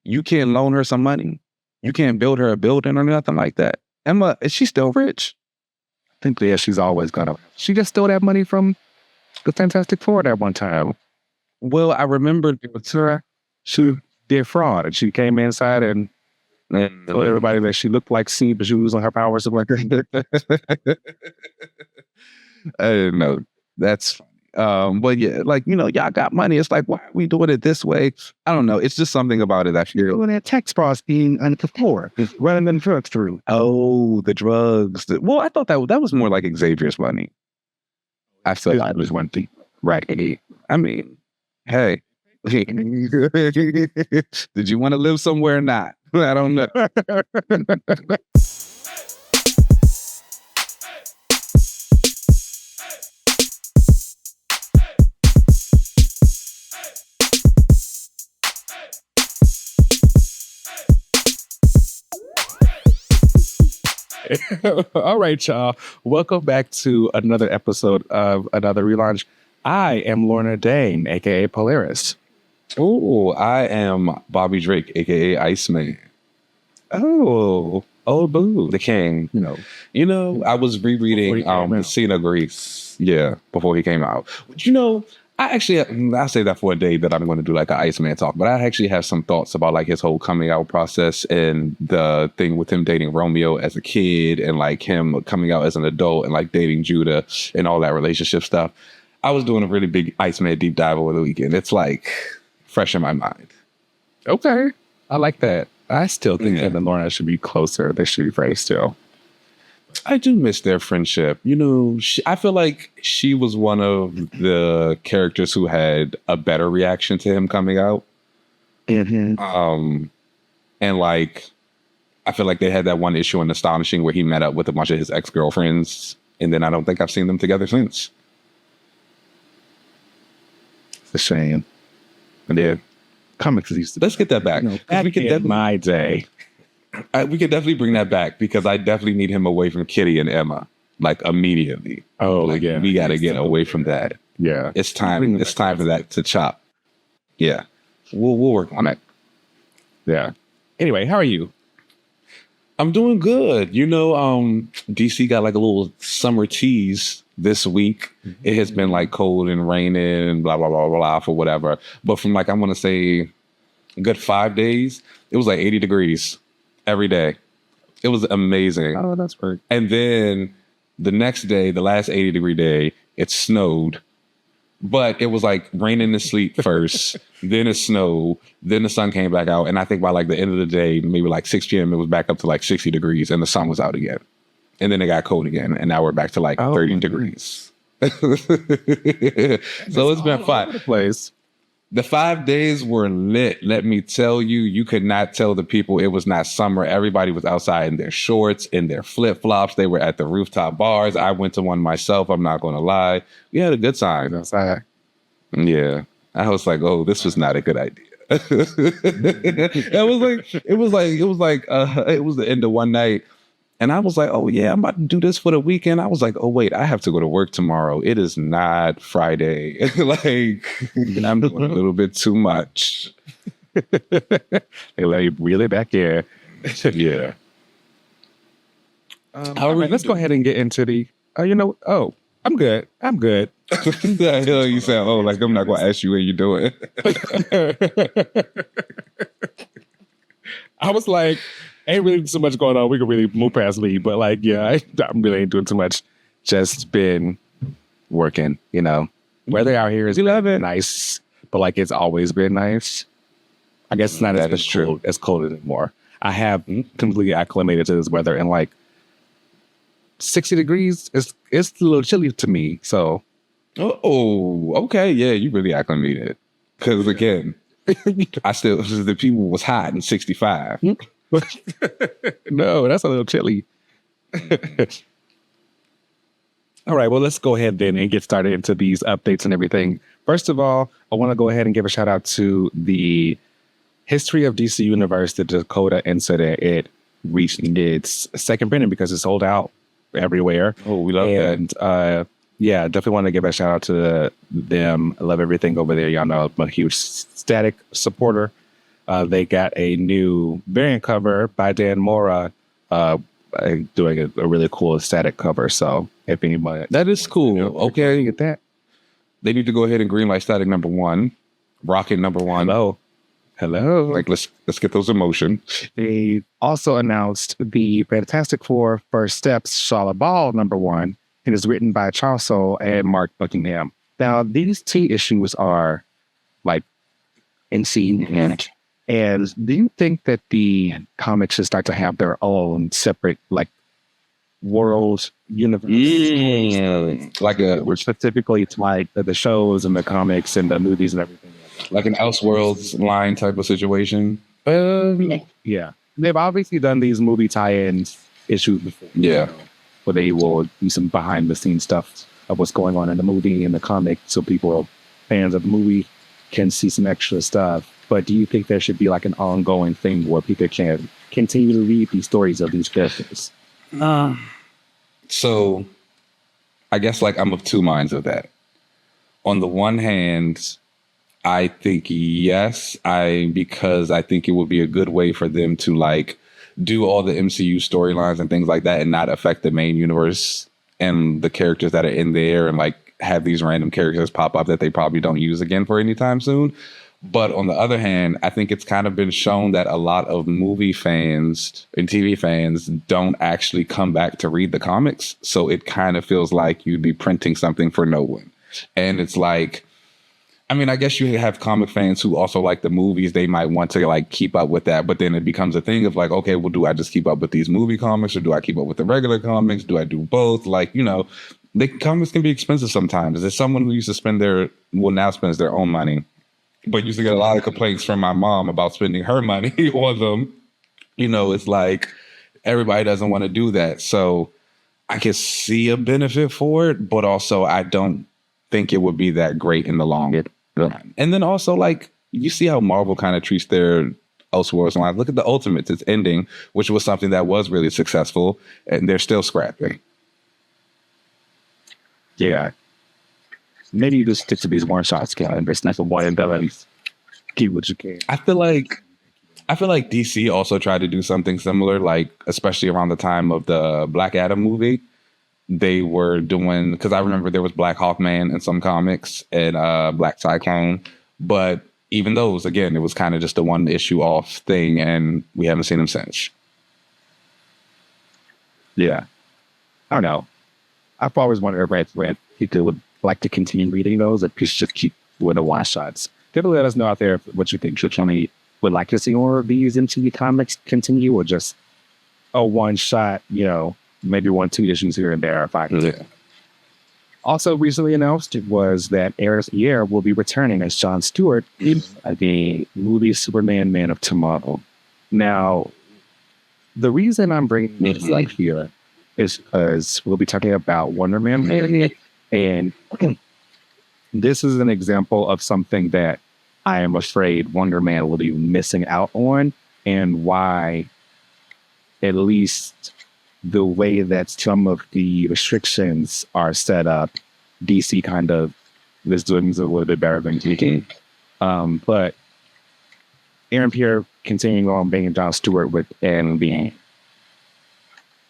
You can't loan her some money. You can't build her a building or nothing like that. Emma, is she still rich? I think, yeah, she's always gonna. She just stole that money from the Fantastic Four that one time. Well, I remember She did fraud, and she came inside and told everybody that she looked like Steve, but she was on her powers of like that. I didn't know. That's funny. But yeah, like, you know, y'all got money. It's like, why are we doing it this way? I don't know. It's just something about it. You're doing that tax fraud being on the floor, running them drugs through. Oh, the drugs. Well, I thought that was more like Xavier's money. I feel like it was one thing. Right. I mean, hey. Did you want to live somewhere or not? I don't know. All right, y'all. Welcome back to another episode of Another Relaunch. I am Lorna Dane, aka Polaris. Oh, I am Bobby Drake, aka Iceman. Oh, boo, the king. You know, I was rereading Messina Grease. Yeah, before he came out. But I say that for a day that I'm going to do like an Iceman talk, but I actually have some thoughts about like his whole coming out process and the thing with him dating Romeo as a kid and like him coming out as an adult and like dating Judah and all that relationship stuff. I was doing a really big Iceman deep dive over the weekend. It's like fresh in my mind. Okay. I like that. I still think that and Lorna should be closer. They should be friends still. I do miss their friendship. I feel like she was one of the characters who had a better reaction to him coming out. Mm-hmm. And like, I feel like they had that one issue in Astonishing where he met up with a bunch of his ex-girlfriends, and then I don't think I've seen them together since. It's a shame. And yeah, comics used to. Let's get that back. We could my day. We could definitely bring that back because I definitely need him away from Kitty and Emma, like immediately. Oh, like, yeah. We got to get away from that. Yeah, it's time. It's time for that to chop. Yeah, we'll work on it. Yeah. Anyway, how are you? I'm doing good. DC got like a little summer tease this week. It has been like cold and raining and blah blah blah blah for whatever. But from like I want to say a good 5 days, it was like 80 degrees. Every day. It was amazing. Oh, that's great. And then the next day, the last 80-degree day, it snowed. But it was like raining and sleet first. Then it snowed. Then the sun came back out. And I think by like the end of the day, maybe like 6 p.m., it was back up to like 60 degrees and the sun was out again. And then it got cold again. And now we're back to like 30 degrees. So it's been fun. The 5 days were lit. Let me tell you, you could not tell the people it was not summer. Everybody was outside in their shorts, in their flip-flops. They were at the rooftop bars. I went to one myself. I'm not going to lie. We had a good time. Outside. Yeah. I was like, oh, this was not a good idea. It was the end of one night. And I was like, oh, yeah, I'm about to do this for the weekend. I was like, oh, wait, I have to go to work tomorrow. It is not Friday. I'm doing a little bit too much. They let you reel it back here. Yeah. All right, let's go ahead and get into the, I'm good. The hell you sound, like I'm not going to ask you what you're doing. I was like, ain't really so much going on. We could really move past me, but like, yeah, I'm really ain't doing too much. Just been working, Weather out here is nice, but like it's always been nice. I guess it's not as cold anymore. I have completely acclimated to this weather, and like 60 degrees it's a little chilly to me. So, okay, yeah, you really acclimated. Because again, the people was hot in 65. No, that's a little chilly. All right, well, let's go ahead then and get started into these updates and everything. First of all, I want to go ahead and give a shout out to the History of DC Universe, the Dakota Incident. It reached its second printing because it sold out everywhere. Oh, we love that. And yeah, definitely want to give a shout out to them. I love everything over there. Y'all know I'm a huge Static supporter. they got a new variant cover by Dan Mora, doing a really cool static cover. So if anybody, That is cool. Okay. get that. They need to go ahead and greenlight Static #1, Rocket #1. Hello. Like, let's get those in motion. They also announced the Fantastic Four First Steps Shalla Bal #1. It is written by Charles Soule and Mark Buckingham. Now, these two issues are like insane. And do you think that the comics should start to have their own separate like world universe? Like Specifically to like the shows and the comics and the movies and everything. like an Elseworlds line type of situation. Yeah. They've obviously done these movie tie-ins issues before. Yeah. Where they will do some behind the scenes stuff of what's going on in the movie and the comic, so people, fans of the movie, can see some extra stuff. But do you think there should be like an ongoing thing where people can continue to read these stories of these characters? So I guess like I'm of two minds of that. On the one hand, I think yes, because I think it would be a good way for them to like do all the MCU storylines and things like that and not affect the main universe and the characters that are in there and like have these random characters pop up that they probably don't use again for any time soon. But on the other hand, I think it's kind of been shown that a lot of movie fans and TV fans don't actually come back to read the comics. So it kind of feels like you'd be printing something for no one. And it's like, I mean, I guess you have comic fans who also like the movies. They might want to like keep up with that, but then it becomes a thing of like, okay, well, do I just keep up with these movie comics or do I keep up with the regular comics? Do I do both? Like, you know, the comics can be expensive sometimes. There's someone who used to now spends their own money, but used to get a lot of complaints from my mom about spending her money on them. You know, it's like everybody doesn't want to do that. So I can see a benefit for it, but also I don't think it would be that great in the long run. And then also, like, you see how Marvel kind of treats their Elseworlds lines. Look at the Ultimates. It's ending, which was something that was really successful, and they're still scrapping. Yeah. Maybe you just stick to these one-shots, and there's not a one balance. Keep what you can. I feel like DC also tried to do something similar, like especially around the time of the Black Adam movie. They were doing, because I remember there was Black Hawkman in some comics and Black Cyclone, but even those, again, it was kind of just a one issue off thing, and we haven't seen them since. Yeah, I don't know. I've always wondered if people would like to continue reading those, if people just keep with the one shots. People let us know out there what you think. Should Johnny would like to see more of these MCU comics continue, or just a one shot, you know, maybe 1-2 issues here and there. Yeah. Also recently announced was that Pierre will be returning as John Stewart in the movie Superman Man of Tomorrow. Now, the reason I'm bringing this up here is because we'll be talking about Wonder Man. And this is an example of something that I am afraid Wonder Man will be missing out on, and why at least the way that some of the restrictions are set up, DC kind of is doing a little bit better than DC. But Pierre continuing on being John Stewart and being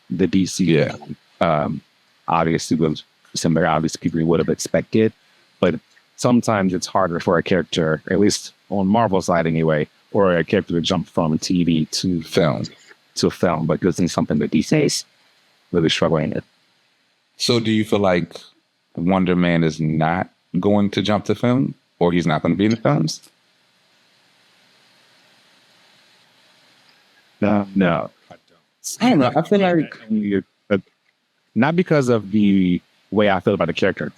the DC, obviously was something obviously people would have expected, but sometimes it's harder for a character, at least on Marvel side anyway, or a character to jump from TV to film. But this is something that DC is really struggling with. So do you feel like Wonder Man is not going to jump to film, or he's not going to be in the films? No. I don't know. I feel like not because of the way I feel about the character,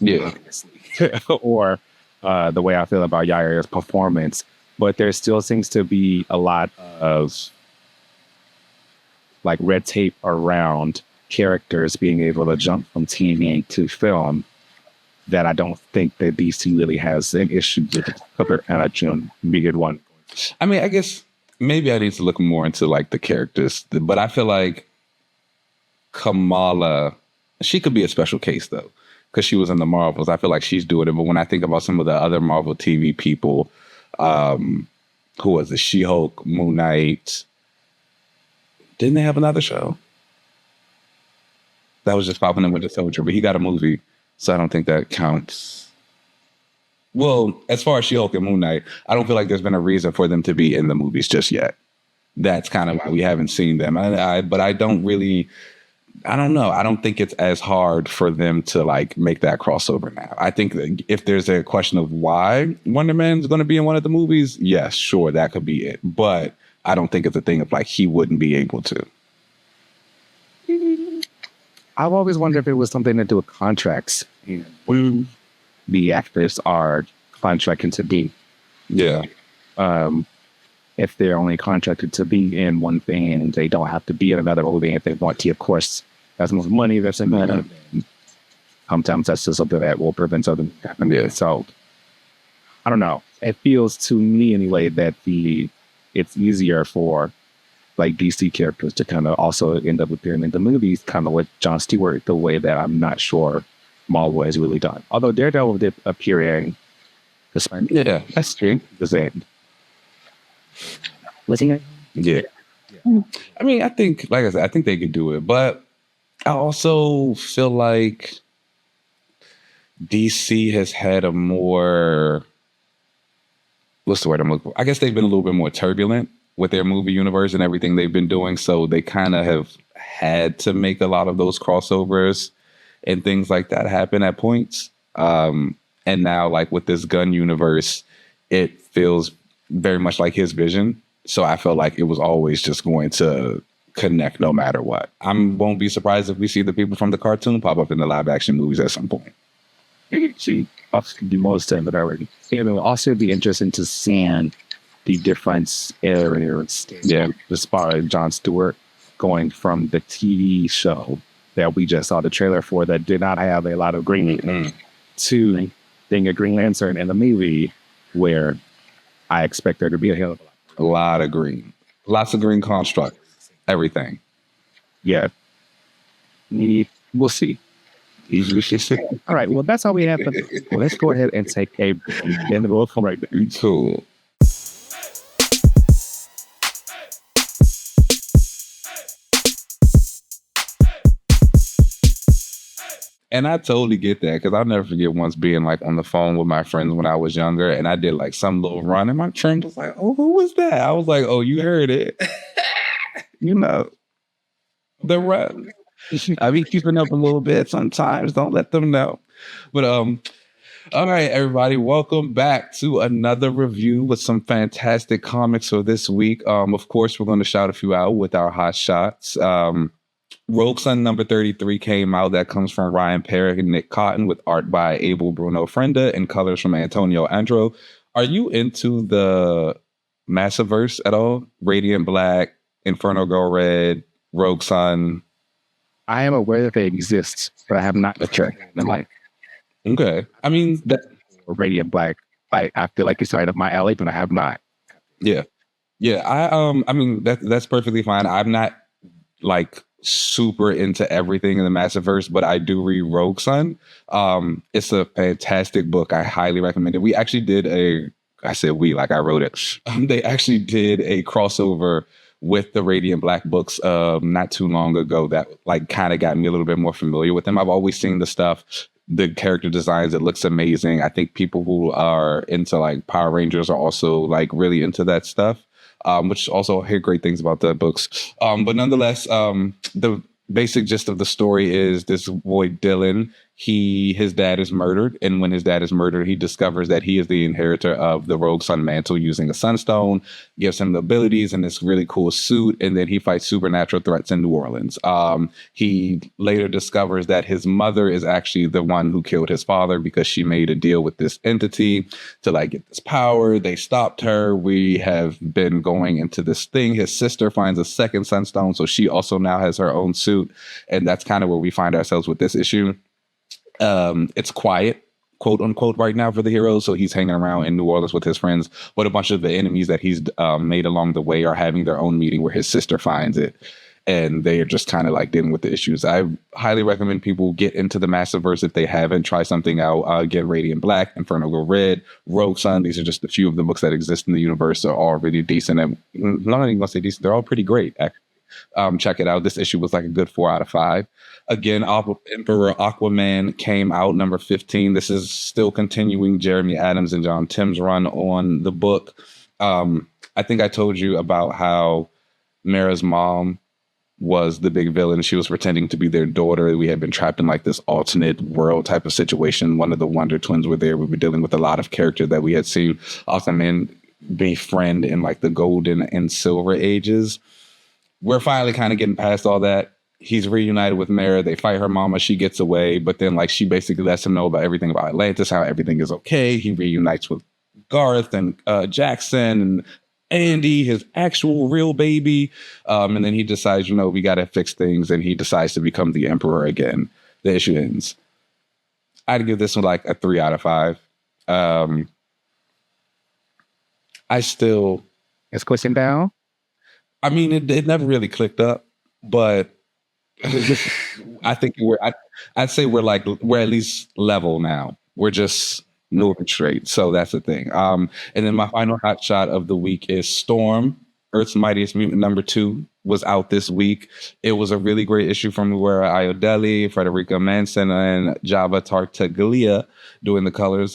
or the way I feel about Yahya's performance, but there still seems to be a lot of like red tape around characters being able to jump from TV to film that I don't think that DC really has an issue with. And being one. I mean, I guess maybe I need to look more into like the characters, but I feel like Kamala, she could be a special case though, because she was in the Marvels. I feel like she's doing it. But when I think about some of the other Marvel TV people, who was it? She-Hulk, Moon Knight. Didn't they have another show? That was just popping in with the Soldier, but he got a movie, so I don't think that counts. Well, as far as She-Hulk and Moon Knight, I don't feel like there's been a reason for them to be in the movies just yet. That's kind of why we haven't seen them. But I don't really, I don't know. I don't think it's as hard for them to like make that crossover now. I think that if there's a question of why Wonder Man's going to be in one of the movies, yes, sure, that could be it. But I don't think it's a thing of like he wouldn't be able to. I've always wondered if it was something to do with contracts. Who the actors are contracted to be. Yeah. If they're only contracted to be in one thing and they don't have to be in another movie if they want to, of course, that's more money that's in that. Sometimes that's just something that will prevent something happening. Yeah. So I don't know. It feels to me anyway that it's easier for like DC characters to kind of also end up appearing in the movies, kind of with John Stewart, the way that I'm not sure Marvel has really done. Although Daredevil did appear in the Spider-Man. Yeah, that's true. The end. Was he? Yeah. I mean, I think, like I said, I think they could do it, but I also feel like DC has had a more, what's the word I'm looking for? I guess they've been a little bit more turbulent with their movie universe and everything they've been doing. So they kind of have had to make a lot of those crossovers and things like that happen at points. And now, like with this Gunn universe, it feels very much like his vision. So I felt like it was always just going to connect no matter what. I won't be surprised if we see the people from the cartoon pop up in the live action movies at some point. See, the most time that already. It will also be interesting to see the difference as far as John Stewart going from the TV show that we just saw the trailer for that did not have a lot of green to being a Green Lantern in the movie where I expect there to be a hell of a lot of green. Lots of green construct. Everything. Yeah. We'll see. All right. Well, that's all we have. Well, let's go ahead and take a break. And we'll come right back. Cool. And I totally get that because I'll never forget once being like on the phone with my friends when I was younger and I did like some little run and my friend was like, oh, who was that? I was like, oh, you heard it. You know, the run. I be keeping up a little bit sometimes. Don't let them know. But all right, everybody, welcome back to another review with some fantastic comics for this week. Of course, we're going to shout a few out with our hot shots. Rogue Sun number 33 came out. That comes from Ryan Perrick and Nick Cotton with art by Abel Bruno Frenda and colors from Antonio Andro. Are you into the Massiverse at all? Radiant Black, Inferno Girl Red, Rogue Sun. I am aware that they exist, but I have not checked them. Like, okay. I mean, that Radiant Black, I feel like it's right up my alley, but I have not. Yeah. Yeah. I mean, that's perfectly fine. I'm not like super into everything in the Massiverse, but I do read Rogue Sun. It's a fantastic book. I highly recommend it. We actually did I said we, like I wrote it. They actually did a crossover with the Radiant Black books not too long ago that like kind of got me a little bit more familiar with them. I've always seen the stuff, the character designs, it looks amazing. I think people who are into like Power Rangers are also like really into that stuff. Which also hear great things about the books. But nonetheless, the basic gist of the story is this boy Dylan, his dad is murdered. And when his dad is murdered, he discovers that he is the inheritor of the Rogue Sun mantle using a sunstone, gives him the abilities and this really cool suit. And then he fights supernatural threats in New Orleans. He later discovers that his mother is actually the one who killed his father because she made a deal with this entity to like get this power. They stopped her. We have been going into this thing. His sister finds a second sunstone. So she also now has her own suit. And that's kind of where we find ourselves with this issue. It's quiet, quote unquote, right now for the heroes. So he's hanging around in New Orleans with his friends, but a bunch of the enemies that he's made along the way are having their own meeting where his sister finds it. and they are just kind of like dealing with the issues. I highly recommend people get into the Massiverse if they haven't. Try something out. Get Radiant Black, Inferno Go Red, Rogue Sun. These are just a few of the books that exist in the universe. They're all really decent. And I'm not even gonna say decent. They're all pretty great, actually. Check it out. This issue was like a good 4 out of 5. Again, Emperor Aquaman came out number 15. This is still continuing Jeremy Adams and John Tim's run on the book. I think I told you about how Mara's mom was the big villain. She was pretending to be their daughter. We had been trapped in like this alternate world type of situation. One of the Wonder Twins were there. We were dealing with a lot of characters that we had seen Aquaman befriend in like the golden and silver ages. We're finally kind of getting past all that. He's reunited with Mara. They fight her mama. She gets away. But then like she basically lets him know about everything about Atlantis, how everything is okay. He reunites with Garth and Jackson and Andy, his actual real baby. And then he decides, we got to fix things. And he decides to become the emperor again. The issue ends. I'd give this one like a 3 out of 5. It's question down. I mean, it never really clicked up, but I think I'd say we're at least level now. We're just moving straight. So that's the thing. And then my final hot shot of the week is Storm, Earth's Mightiest Mutant #2 was out this week. It was a really great issue from Mora Ayodele, Frederica Manson, and Java Tartaglia doing the colors.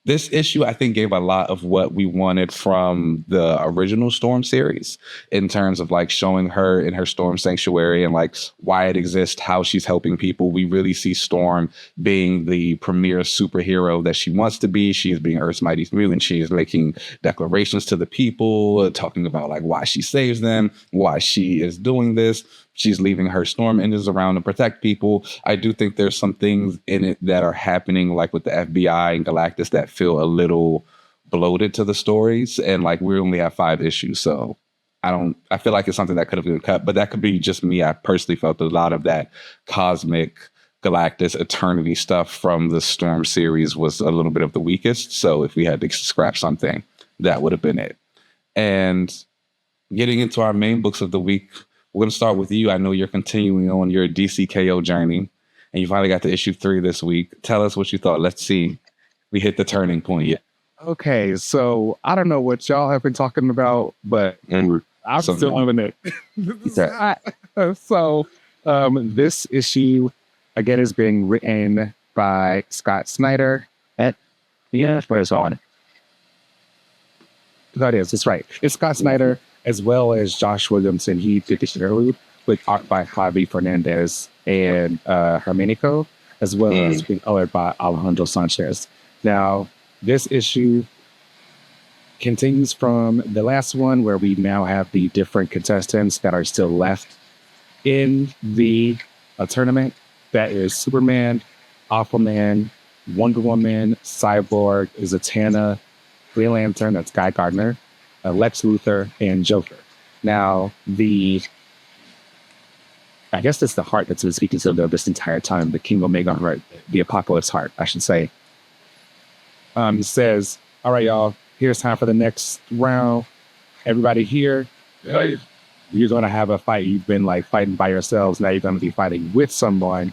This issue, I think, gave a lot of what we wanted from the original Storm series in terms of like showing her in her Storm Sanctuary and like why it exists, how she's helping people. We really see Storm being the premier superhero that she wants to be. She is being Earth's Mightiest Mutant. She is making declarations to the people, talking about like why she saves them, why she is doing this. She's leaving her storm engines around to protect people. I do think there's some things in it that are happening, like with the FBI and Galactus, that feel a little bloated to the stories. And like we only have 5 issues, so I feel like it's something that could have been cut, but that could be just me. I personally felt a lot of that cosmic Galactus Eternity stuff from the Storm series was a little bit of the weakest. So if we had to scrap something, that would have been it. And getting into our main books of the week, we're going to start with you. I know you're continuing on your DCKO journey, and you finally got to issue 3 this week. Tell us what you thought. Let's see. We hit the turning point yet. Okay, so I don't know what y'all have been talking about, but I'm still living it. So this issue, again, is being written by Scott Snyder. Where's on? That is, it's right. It's Scott Snyder, as well as Josh Williamson. He did the Prelude with art by Javi Fernandez and Hermenico, as well as being colored by Alejandro Sanchez. Now, this issue continues from the last one, where we now have the different contestants that are still left in the tournament. That is Superman, Aquaman, Wonder Woman, Cyborg, Zatanna, Green Lantern, that's Guy Gardner, Lex Luthor, and Joker. Now, I guess that's the heart that's been speaking to them this entire time, the King Omega heart, the Apocalypse heart, I should say. He says, all right, y'all, here's time for the next round. Everybody here, you're going to have a fight. You've been like fighting by yourselves. Now you're going to be fighting with someone.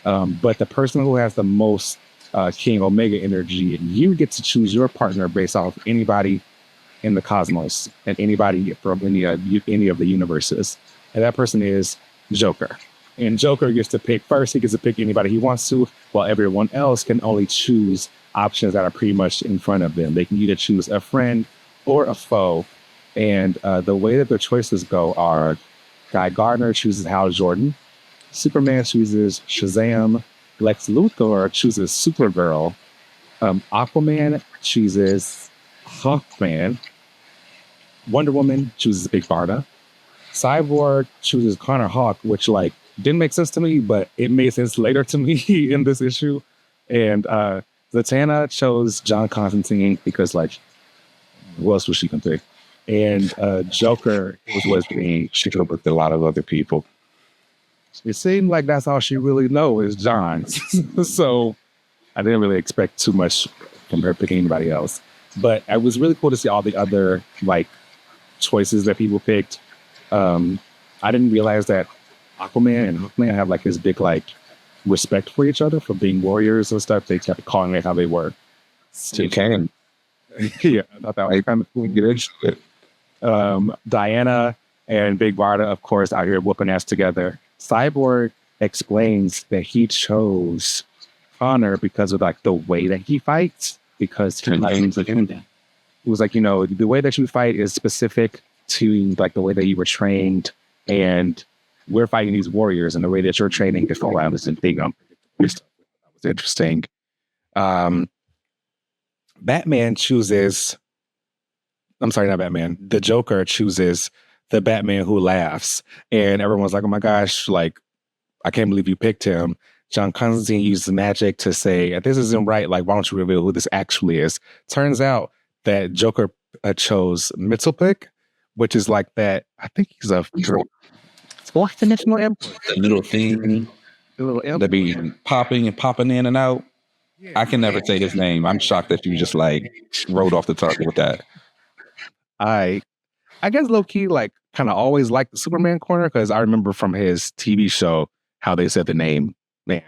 But the person who has the most King Omega energy, you get to choose your partner based off anybody in the cosmos and anybody from any of the universes. And that person is Joker. And Joker gets to pick first. He gets to pick anybody he wants to, while everyone else can only choose options that are pretty much in front of them. They can either choose a friend or a foe. And the way that their choices go are Guy Gardner chooses Hal Jordan, Superman chooses Shazam, Lex Luthor chooses Supergirl, Aquaman chooses Hawkman, Wonder Woman chooses Big Barda, Cyborg chooses Connor Hawk, which like didn't make sense to me, but it made sense later to me in this issue. And Zatanna chose John Constantine because like, who else was she gonna pick? And Joker was being, she could have picked a lot of other people. It seemed like that's all she really knows is John. So I didn't really expect too much from her picking anybody else. But it was really cool to see all the other like choices that people picked. I I didn't realize that Aquaman and Hawkman have like this big like respect for each other for being warriors and stuff. They kept calling it how they were. You can. Yeah, I thought that was kind of We get into it. Diana and Big Barda, of course, out here whooping ass together. Cyborg explains that he chose Connor because of like the way that he fights. Because he was like, you know, the way that you fight is specific to like the way that you were trained, and we're fighting these warriors, and the way that you're training is around this thing. That was interesting. Batman chooses. I'm sorry, not Batman. The Joker chooses the Batman who laughs, and everyone's like, "Oh my gosh!" Like, I can't believe you picked him. John Constantine used magic to say, "This isn't right. Like, why don't you reveal who this actually is?" Turns out that Joker chose Mitzelpick, which is like that. I think he's a fourth dimensional imp. The little thing The little imp. that be popping and popping in and out. I can never say his name. I'm shocked that you just like rolled off the tongue with that. I guess low key like kind of always liked the Superman corner because I remember from his TV show how they said the name. Man,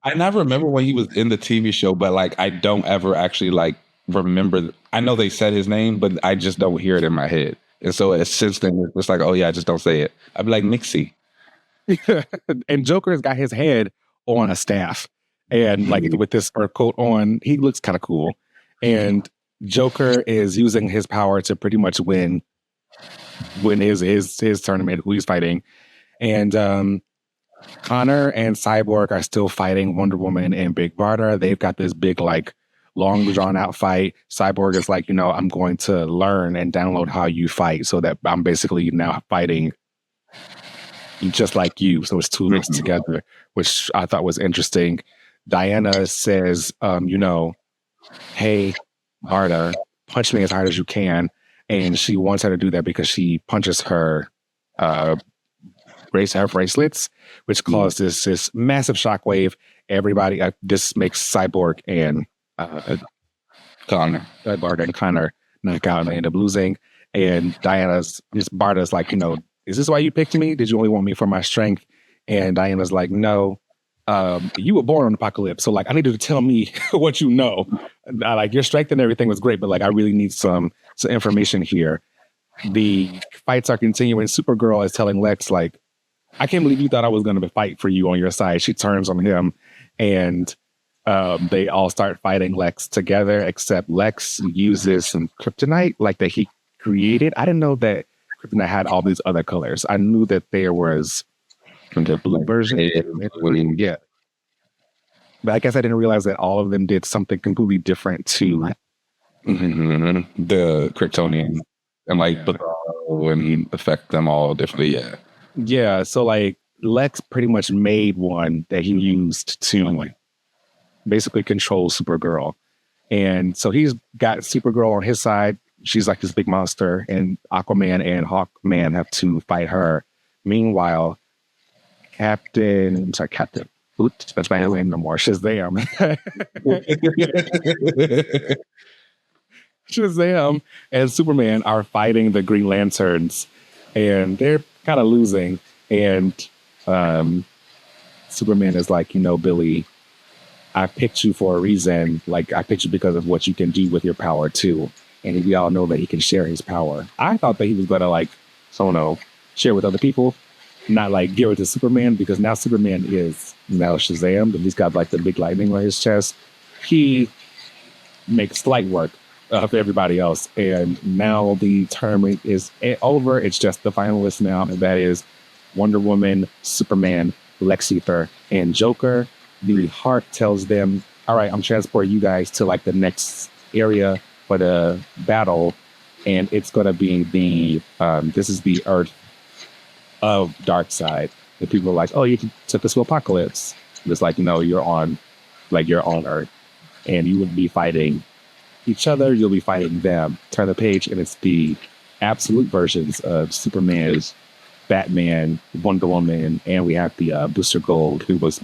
I never remember when he was in the TV show, but like I don't ever actually like remember. I know they said his name, but I just don't hear it in my head. And so since then, it's like, oh yeah, I just don't say it. I'd be like Nixie. and Joker's got his head on a staff, and like with this fur coat on, he looks kind of cool. And Joker is using his power to pretty much win his tournament, who he's fighting. And Connor and Cyborg are still fighting Wonder Woman and Big Barda. They've got this big, like, long drawn out fight. Cyborg is like, you know, I'm going to learn and download how you fight so that I'm basically now fighting just like you. So it's two of us together, which I thought was interesting. Diana says, you know, hey, Barda, punch me as hard as you can. And she wants her to do that because she punches her bracelets, which caused this massive shockwave. Everybody, this makes Cyborg and Connor knock out, and they end up losing. And Barda's like, you know, is this why you picked me? Did you only want me for my strength? And Diana's like, no, you were born on Apocalypse, so like I need you to tell me what you know. Like your strength and everything was great, but like I really need some information here. The fights are continuing. Supergirl is telling Lex like, I can't believe you thought I was going to fight for you on your side. She turns on him, and they all start fighting Lex together, except Lex uses some kryptonite like that he created. I didn't know that kryptonite had all these other colors. I knew that there was the blue version. Yeah. But I guess I didn't realize that all of them did something completely different too. The Kryptonian and like and affect them all differently. Yeah. Yeah. So like Lex pretty much made one that he used to like basically control Supergirl. And so he's got Supergirl on his side. She's like this big monster, and Aquaman and Hawkman have to fight her. Meanwhile, Captain. Oops, that's my name no more. Shazam. Shazam and Superman are fighting the Green Lanterns, and they're kind of losing. And Superman is like, you know, Billy, I picked you for a reason. Like, I picked you because of what you can do with your power, too. And we all know that he can share his power. I thought that he was going to, like, share with other people, not, like, give it to Superman, because now Superman is now Shazam, and he's got, like, the big lightning on his chest. He makes light work of everybody else. And now the tournament is over. It's just the finalists now, and that is Wonder Woman, Superman, Lex Luthor, and Joker. The heart tells them, all right, I'm transporting you guys to like the next area for the battle. And it's going to be this is the Earth of Darkseid. And people are like, oh, you took us to Apocalypse. It's like, no, you're on Earth. And you would be fighting each other. You'll be fighting them. Turn the page, and it's the absolute versions of Superman, Batman, Wonder Woman, and we have the Booster Gold, who was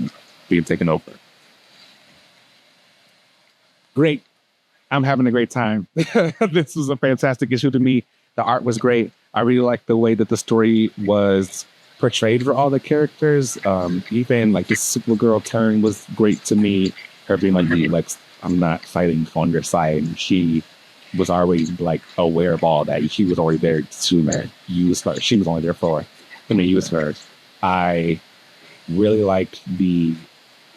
being taken over. Great. I'm having a great time. This was a fantastic issue to me. The art was great. I really liked the way that the story was portrayed for all the characters. Even like the Supergirl turn was great to me. Her being like, I'm not fighting on your side. She was always like aware of all that. She was already there to use her. She was only there for him to use her. I really liked the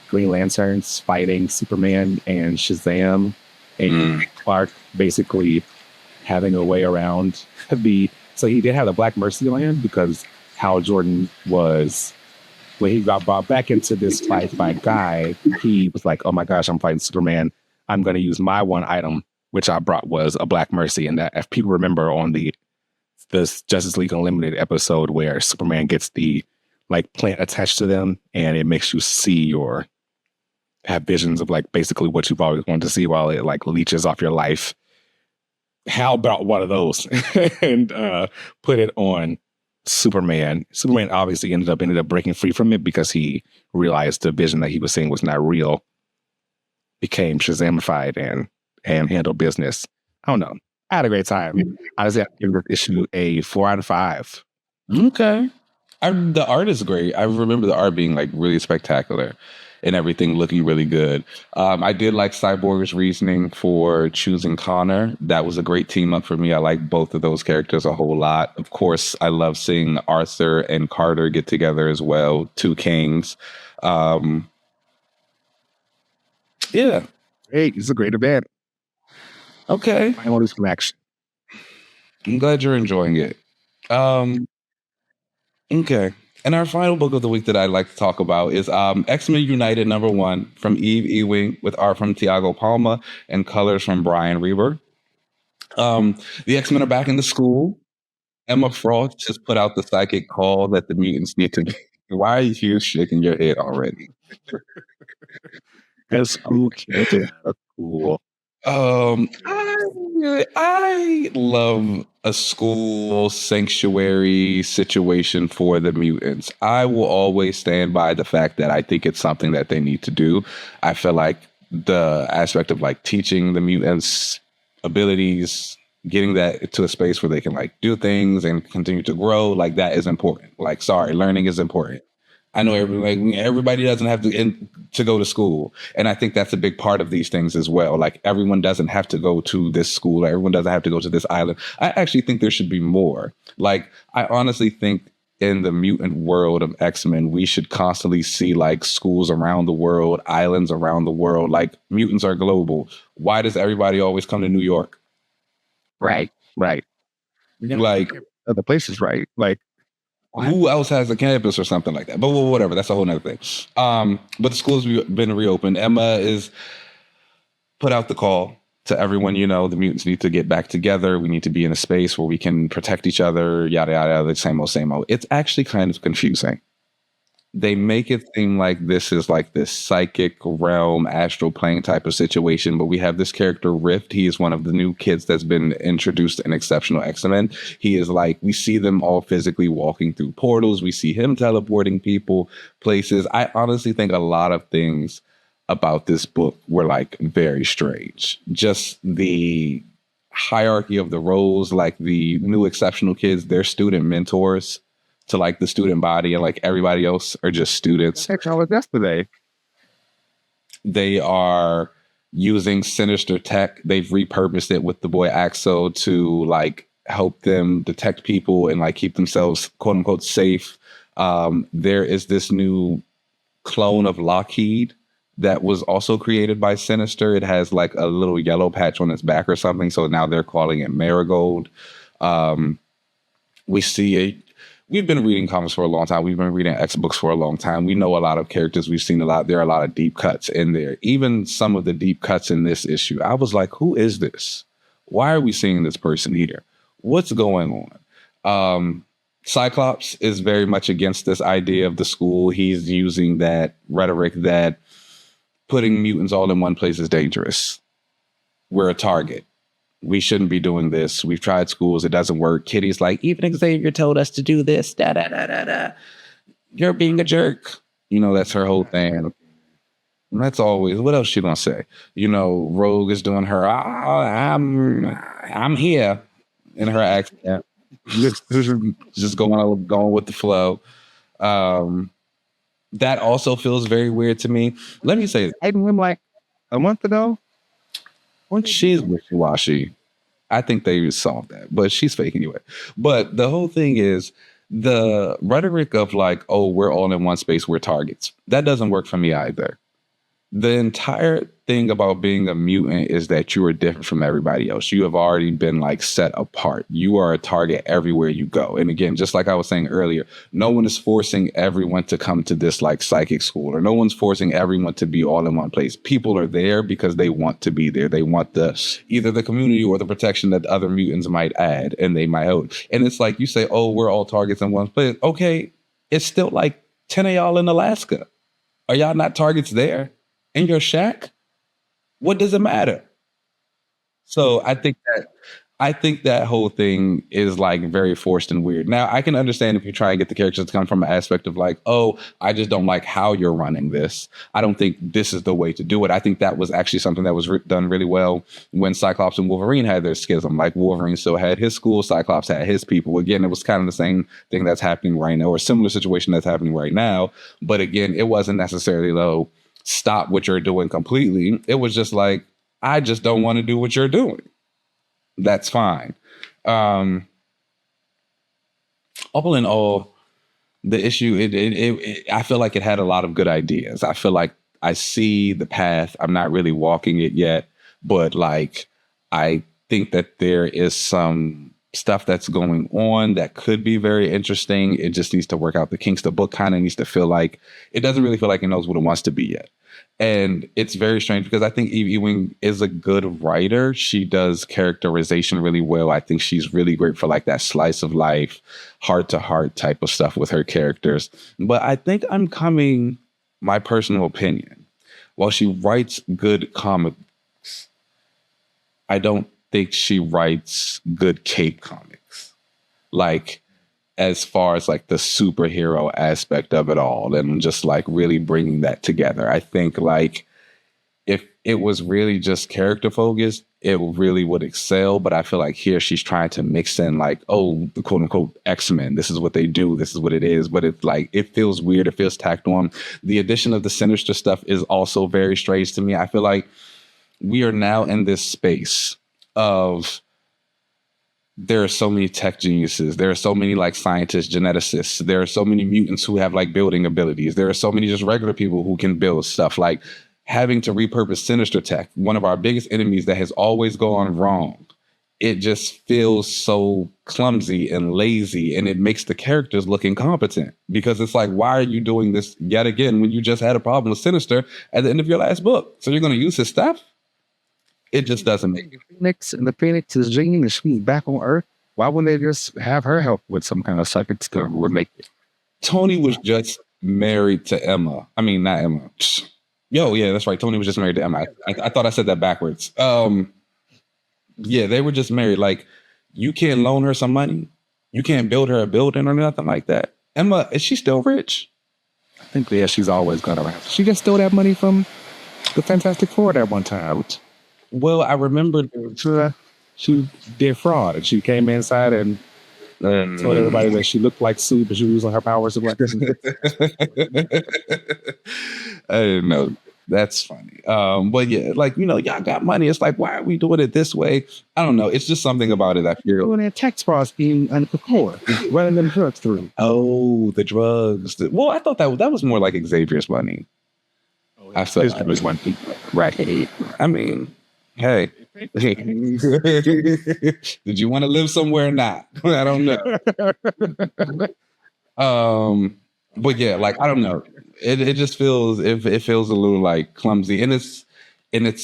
Green Lanterns fighting Superman and Shazam, and Clark basically having a way around so he did have the Black Mercy land, because Hal Jordan was, when he got brought back into this fight by Guy, he was like, oh my gosh, I'm fighting Superman. I'm going to use my one item, which I brought was a Black Mercy. And that, if people remember on this Justice League Unlimited episode where Superman gets the like plant attached to them, and it makes you see or have visions of like basically what you've always wanted to see while it like leeches off your life. Hal brought one of those and put it on Superman. Superman obviously ended up breaking free from it because he realized the vision that he was seeing was not real. Became Shazamified and handled business. I don't know. I had a great time. Honestly, I give this issue a 4 out of 5. Okay. The art is great. I remember the art being like really spectacular and everything looking really good. I did like Cyborg's reasoning for choosing Connor. That was a great team up for me. I like both of those characters a whole lot. Of course, I love seeing Arthur and Carter get together as well. Two kings. Yeah. Hey, it's a great event. Okay. I want to do some action. I'm glad you're enjoying it. Okay. And our final book of the week that I'd like to talk about is X-Men United #1 from Eve Ewing, with art from Tiago Palma and colors from Brian Reber. The X-Men are back in the school. Emma Frost just put out the psychic call that the mutants need to... Why are you shaking your head already? That's cool. That's cool. I love a school sanctuary situation for the mutants. I will always stand by the fact that I think it's something that they need to do. I feel like the aspect of like teaching the mutants abilities, getting that to a space where they can like do things and continue to grow, like that is important. Like, sorry, learning is important. I know everybody doesn't have to go to school. And I think that's a big part of these things as well. Like, everyone doesn't have to go to this school. Everyone doesn't have to go to this island. I actually think there should be more. Like, I honestly think in the mutant world of X-Men, we should constantly see like schools around the world, islands around the world. Like, mutants are global. Why does everybody always come to New York? Right. Like, other places, right? Like, who else has a campus or something like that? But whatever, that's a whole nother thing. But the school's been reopened. Emma is put out the call to everyone, the mutants need to get back together. We need to be in a space where we can protect each other, yada, yada, yada, same old. It's actually kind of confusing. They make it seem like this is like this psychic realm, astral plane type of situation, but we have this character Rift. He is one of the new kids that's been introduced in Exceptional X-Men. He is like, we see them all physically walking through portals. We see him teleporting people, places. I honestly think a lot of things about this book were like very strange. Just the hierarchy of the roles, like the new Exceptional kids, they're student mentors to like the student body, and like everybody else are just students. That's yesterday. They are using sinister tech. They've repurposed it with the boy Axel to like help them detect people and like keep themselves quote unquote safe. There is this new clone of Lockheed that was also created by Sinister. It has like a little yellow patch on its back or something. So now they're calling it Marigold. We've been reading comics for a long time. We've been reading X books for a long time. We know a lot of characters. We've seen a lot. There are a lot of deep cuts in there. Even some of the deep cuts in this issue, I was like, who is this? Why are we seeing this person here? What's going on? Cyclops is very much against this idea of the school. He's using that rhetoric that putting mutants all in one place is dangerous. We're a target. We shouldn't be doing this. We've tried schools. It doesn't work. Kitty's like, even Xavier told us to do this. Da, da, da, da, da. You're being a jerk. That's her whole thing. And that's always, what else she gonna say? Rogue is doing her, I'm here in her accent. Just going with the flow. That also feels very weird to me. Let me say, I him like a month ago. she's wishy-washy. I think they solved that, but she's fake anyway. But the whole thing is the rhetoric of like, oh, we're all in one space, we're targets. That doesn't work for me either. The entire thing about being a mutant is that you are different from everybody else. You have already been like set apart. You are a target everywhere you go. And again, just like I was saying earlier, no one is forcing everyone to come to this like psychic school, or no one's forcing everyone to be all in one place. People are there because they want to be there. They want either the community or the protection that other mutants might add and they might hold. And it's like you say, oh, we're all targets in one place. Okay, it's still like 10 of y'all in Alaska. Are y'all not targets there? In your shack? What does it matter? So I think that whole thing is like very forced and weird. Now I can understand if you try and get the characters to come from an aspect of like, oh, I just don't like how you're running this. I don't think this is the way to do it. I think that was actually something that was done really well when Cyclops and Wolverine had their schism. Like Wolverine still had his school, Cyclops had his people. Again, it was kind of the same thing that's happening right now, or a similar situation that's happening right now. But again, it wasn't necessarily though, stop what you're doing completely. It was just like, I just don't want to do what you're doing. That's fine. All in all, the issue, I feel like it had a lot of good ideas. I feel like I see the path. I'm not really walking it yet, but like, I think that there is some stuff that's going on that could be very interesting. It just needs to work out the kinks. The book kind of needs to feel like, it doesn't really feel like it knows what it wants to be yet. And it's very strange because I think Eve Ewing is a good writer. She does characterization really well. I think she's really great for like that slice of life, heart to heart type of stuff with her characters. But I think my personal opinion, while she writes good comics, I don't think she writes good cape comics. Like, as far as like the superhero aspect of it all and just like really bringing that together. I think like if it was really just character focused, it really would excel. But I feel like here she's trying to mix in like, oh, the quote unquote X-Men. This is what they do. This is what it is. But it's like, it feels weird. It feels tacked on. The addition of the Sinister stuff is also very strange to me. I feel like we are now in this space of, there are so many tech geniuses. There are so many like scientists, geneticists. There are so many mutants who have like building abilities. There are so many just regular people who can build stuff. Like having to repurpose Sinister tech, one of our biggest enemies that has always gone wrong. It just feels so clumsy and lazy, and it makes the characters look incompetent because it's like, why are you doing this yet again when you just had a problem with Sinister at the end of your last book? So you're going to use his stuff? It just doesn't make it. The Phoenix is dreaming and she's back on Earth. Why wouldn't they just have her help with some kind of psychic skill would make it? Tony was just married to Emma. I mean, not Emma. Yo, yeah, that's right. Tony was just married to Emma. I thought I said that backwards. Yeah, they were just married. Like, you can't loan her some money. You can't build her a building or nothing like that. Emma, is she still rich? I think, yeah, she's always gonna have. She just stole that money from the Fantastic Four that one time. Well, I remember she did fraud, and she came inside and told everybody that she looked like Sue, but she was using her powers to like this. I didn't know. That's funny. But yeah, like, you know, y'all got money. It's like, why are we doing it this way? I don't know. It's just something about it. I feel doing a tax fraud scheme under the core, running them drugs through. Oh, the drugs. Well, I thought that was more like Xavier's money. Oh, I feel it was one right. I mean, hey. Did you want to live somewhere or not? I don't know. But yeah, like, I don't know. It just feels, it feels a little like clumsy, and it's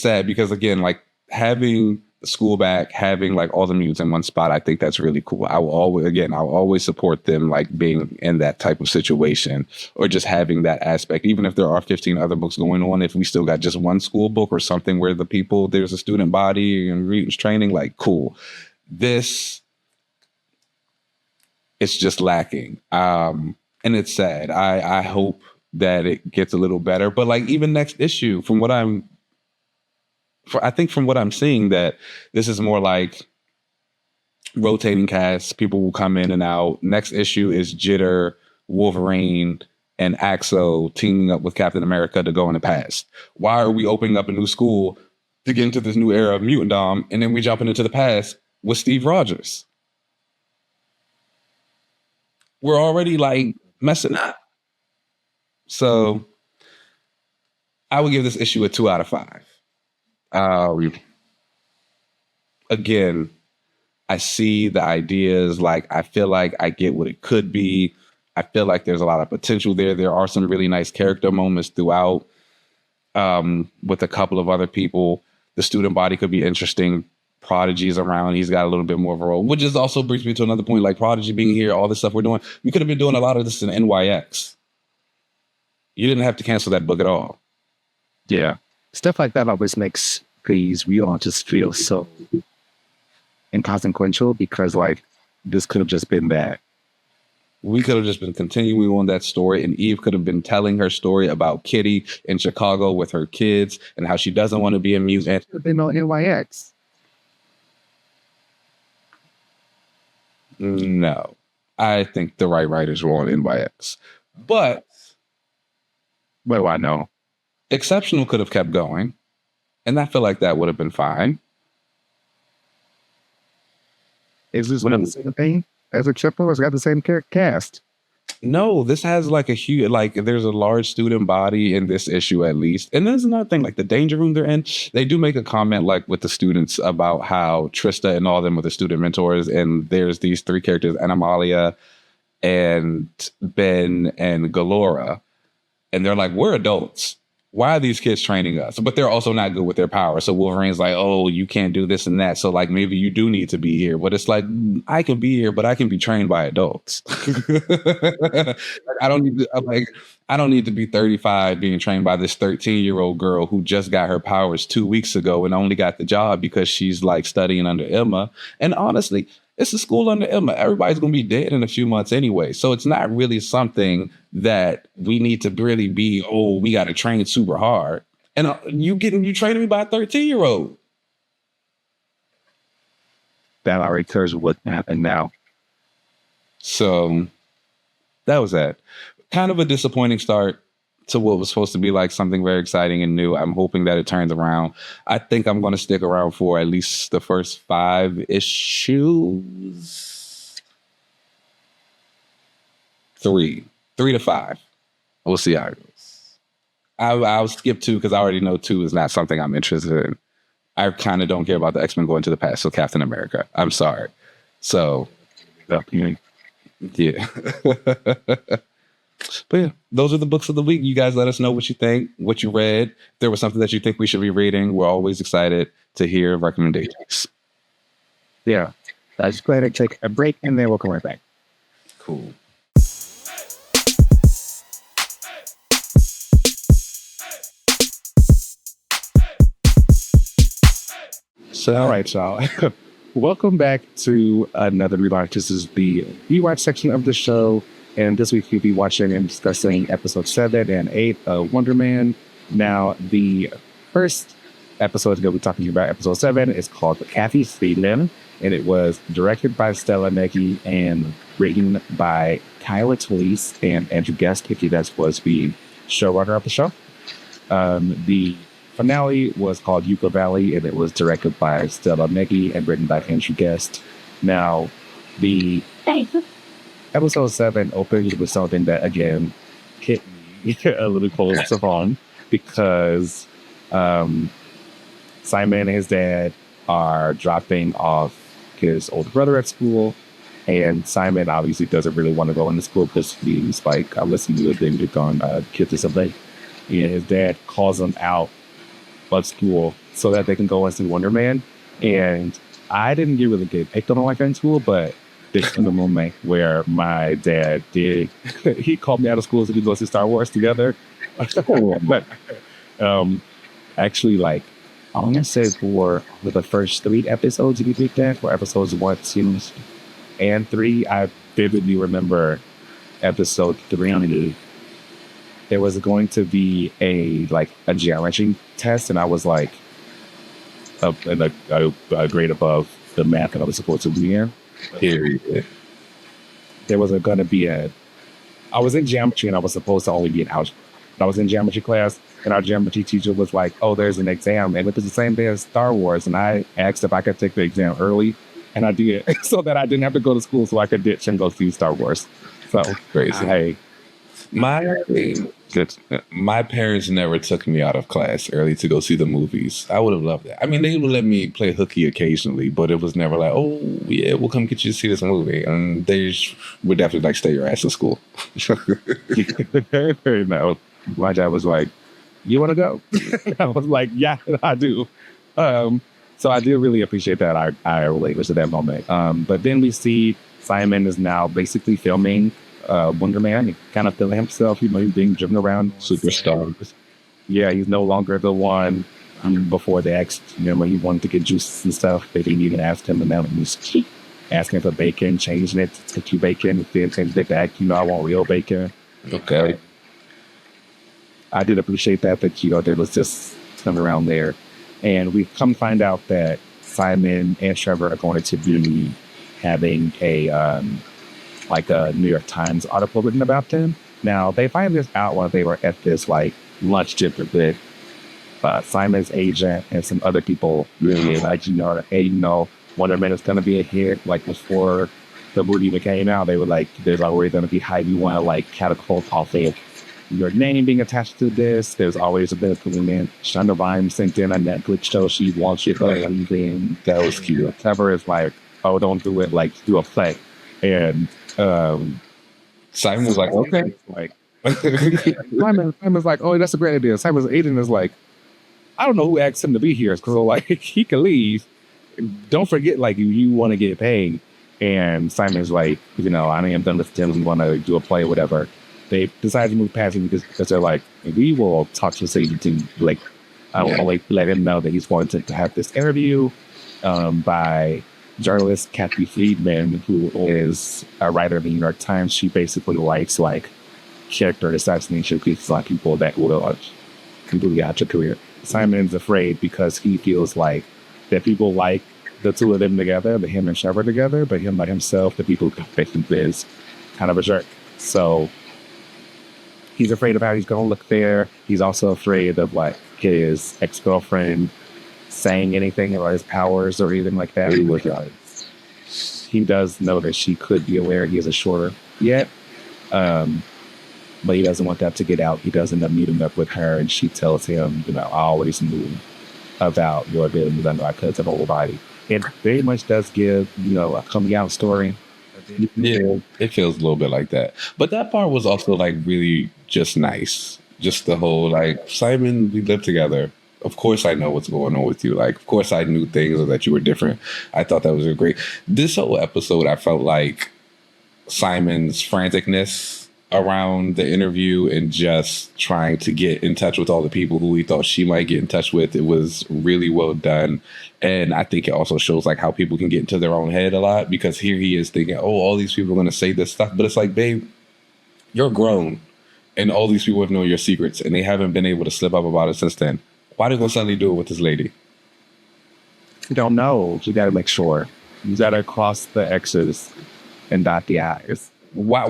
sad because again, like having the school back, having like all the mutants in one spot, I think that's really cool. I'll always support them like being in that type of situation or just having that aspect, even if there are 15 other books going on. If we still got just one school book or something where there's a student body and mutants training, like cool. This, it's just lacking. And it's sad. I hope that it gets a little better, but like even next issue, from what I'm seeing, that this is more like rotating casts. People will come in and out. Next issue is Jitter, Wolverine and Axo teaming up with Captain America to go in the past? Why are we opening up a new school to get into this new era of mutantdom, and then we jumping into the past with Steve Rogers? We're already like messing up. So I would give this issue a 2 out of 5. Again, I see the ideas. Like, I feel like I get what it could be. I feel like there's a lot of potential there. There are some really nice character moments throughout, with a couple of other people. The student body could be interesting. Prodigy's around. He's got a little bit more of a role, which is also brings me to another point. Like, Prodigy being here, all this stuff we're doing, we could have been doing a lot of this in NYX. You didn't have to cancel that book at all. Yeah. Stuff like that always makes these relaunches feel so inconsequential, because like this could have just been that. We could have just been continuing on that story, and Eve could have been telling her story about Kitty in Chicago with her kids and how she doesn't want to be a mutant. They know NYX. No, I think the right writers were on NYX. But what do I know? Exceptional could have kept going, and I feel like that would have been fine. Is this one of the same thing as Exceptional? It's got the same cast. No, this has like a huge, like there's a large student body in this issue at least. And there's another thing, like the danger room they're in, they do make a comment like with the students about how Trista and all them are the student mentors. And there's these 3 characters, Animalia and Ben and Galora. And they're like, we're adults. Why are these kids training us? But they're also not good with their power. So Wolverine's like, oh, you can't do this and that. So like, maybe you do need to be here. But it's like, I can be here, but I can be trained by adults. I don't need to be 35 being trained by this 13-year-old girl who just got her powers 2 weeks ago and only got the job because she's like studying under Emma. And honestly, it's a school under Emma. Everybody's going to be dead in a few months anyway. So it's not really something that we need to really be, oh, we got to train super hard. And you training me by a 13-year-old. That already tells what happened now. So that was that. Kind of a disappointing start to what was supposed to be like something very exciting and new. I'm hoping that it turns around. I think I'm going to stick around for at least the first 5 issues. 3 to 5. We'll see how it goes. I'll skip 2 because I already know 2 is not something I'm interested in. I kind of don't care about the X-Men going to the past. So Captain America, I'm sorry. So, yeah. But yeah, those are the books of the week. You guys let us know what you think, what you read. If there was something that you think we should be reading, we're always excited to hear recommendations. Yeah. Let's go ahead and take a break and then we'll come right back. Cool. So, all right, y'all. Welcome back to another relaunch. This is the rewatch section of the show. And this week we'll be watching and discussing episodes 7 and 8 of Wonder Man. Now, the first episode that we're talking about, episode 7, is called Kathy Friedman, and it was directed by Stella Meggy and written by Kyla Tulise and Andrew Guest, if that was the showrunner of the show. The finale was called Yucca Valley, and it was directed by Stella Meggy and written by Andrew Guest. Now, the episode 7 opens with something that, again, hit me a little close to home because Simon and his dad are dropping off his older brother at school, and Simon obviously doesn't really want to go into school because he's like, I'm listening to the thing to go and kill this something. And his dad calls him out of school so that they can go and see Wonder Man. And I didn't really get picked on like that in school, but this is the moment where my dad did. He called me out of school so we could go see Star Wars together. But actually, like, I want to say for the first 3 episodes you picked at, for episodes 1, 2, and 3, I vividly remember episode 3. There was going to be a geometry test, and I was like up in a grade above the math that I was supposed to be in. Period. There was going to be a I was in geometry and I was supposed to only be in algebra. But I was in geometry class and our geometry teacher was like, oh, there's an exam. And it was the same day as Star Wars. And I asked if I could take the exam early. And I did, so that I didn't have to go to school so I could ditch and go see Star Wars. So Crazy. hey, My parents never took me out of class early to go see the movies. I would have loved that. I mean, they would let me play hooky occasionally, but it was never like, oh, yeah, we'll come get you to see this movie. And they would definitely like, stay your ass in school. No, my dad was like, you want to go? I was like, yeah, I do. So I did really appreciate that. I related to that moment. But then we see Simon is now basically filming Wonder Man. He kind of feeling himself, he's being driven around. Superstar. Yeah, he's no longer the one before they asked, when he wanted to get juices and stuff. They didn't even ask him, and now he's asking for bacon, changing it to keep bacon. Then changed it back, I want real bacon. Okay. I did appreciate that there was just some around there. And we've come to find out that Simon and Trevor are going to be having a New York Times article written about them. Now, they find this out while they were at this lunch dinner with Simon's agent and some other people really Wonder Man is going to be a hit. Before the movie even came out, they were there's always going to be hype. You want to catapult off of your name being attached to this. There's always a bit of commitment. Shonda Rhimes sent in a Netflix show. She wants it. That was cute. Trevor is oh, don't do it. Do a play. And Simon was like, okay. Simon's like, oh, that's a great idea. Simon's agent is like, I don't know who asked him to be here. Because he can leave. Don't forget, you want to get paid. And Simon's like, I am done with Tim. We want to do a play or whatever. They decided to move past him because they're like, we will talk to his agent to let him know that he's going to have this interview by journalist Kathy Friedman, who is a writer of the New York Times. She basically writes character assassination pieces on people that will completely out your career. Simon's afraid because he feels like that people like the two of them together, the him and Trevor together, but him by himself, the people think he is kind of a jerk. So he's afraid of how he's going to look there. He's also afraid of his ex-girlfriend saying anything about his powers or anything like that. He does know that she could be aware he is a shorter yet. But he doesn't want that to get out. He does end up meeting up with her, and she tells him, I always knew about your abilities under our cousin whole body. It very much does give, a coming out story. Yeah, it feels a little bit like that. But that part was also really just nice. Just the whole Simon, we live together. Of course I know what's going on with you. Of course I knew things or that you were different. I thought that was a great. This whole episode, I felt like Simon's franticness around the interview and just trying to get in touch with all the people who he thought she might get in touch with. It was really well done. And I think it also shows how people can get into their own head a lot, because here he is thinking, oh, all these people are going to say this stuff. But it's babe, you're grown and all these people have known your secrets and they haven't been able to slip up about it since then. Why are they going to suddenly do it with this lady? You don't know. You got to make sure. You got to cross the X's and dot the I's. Why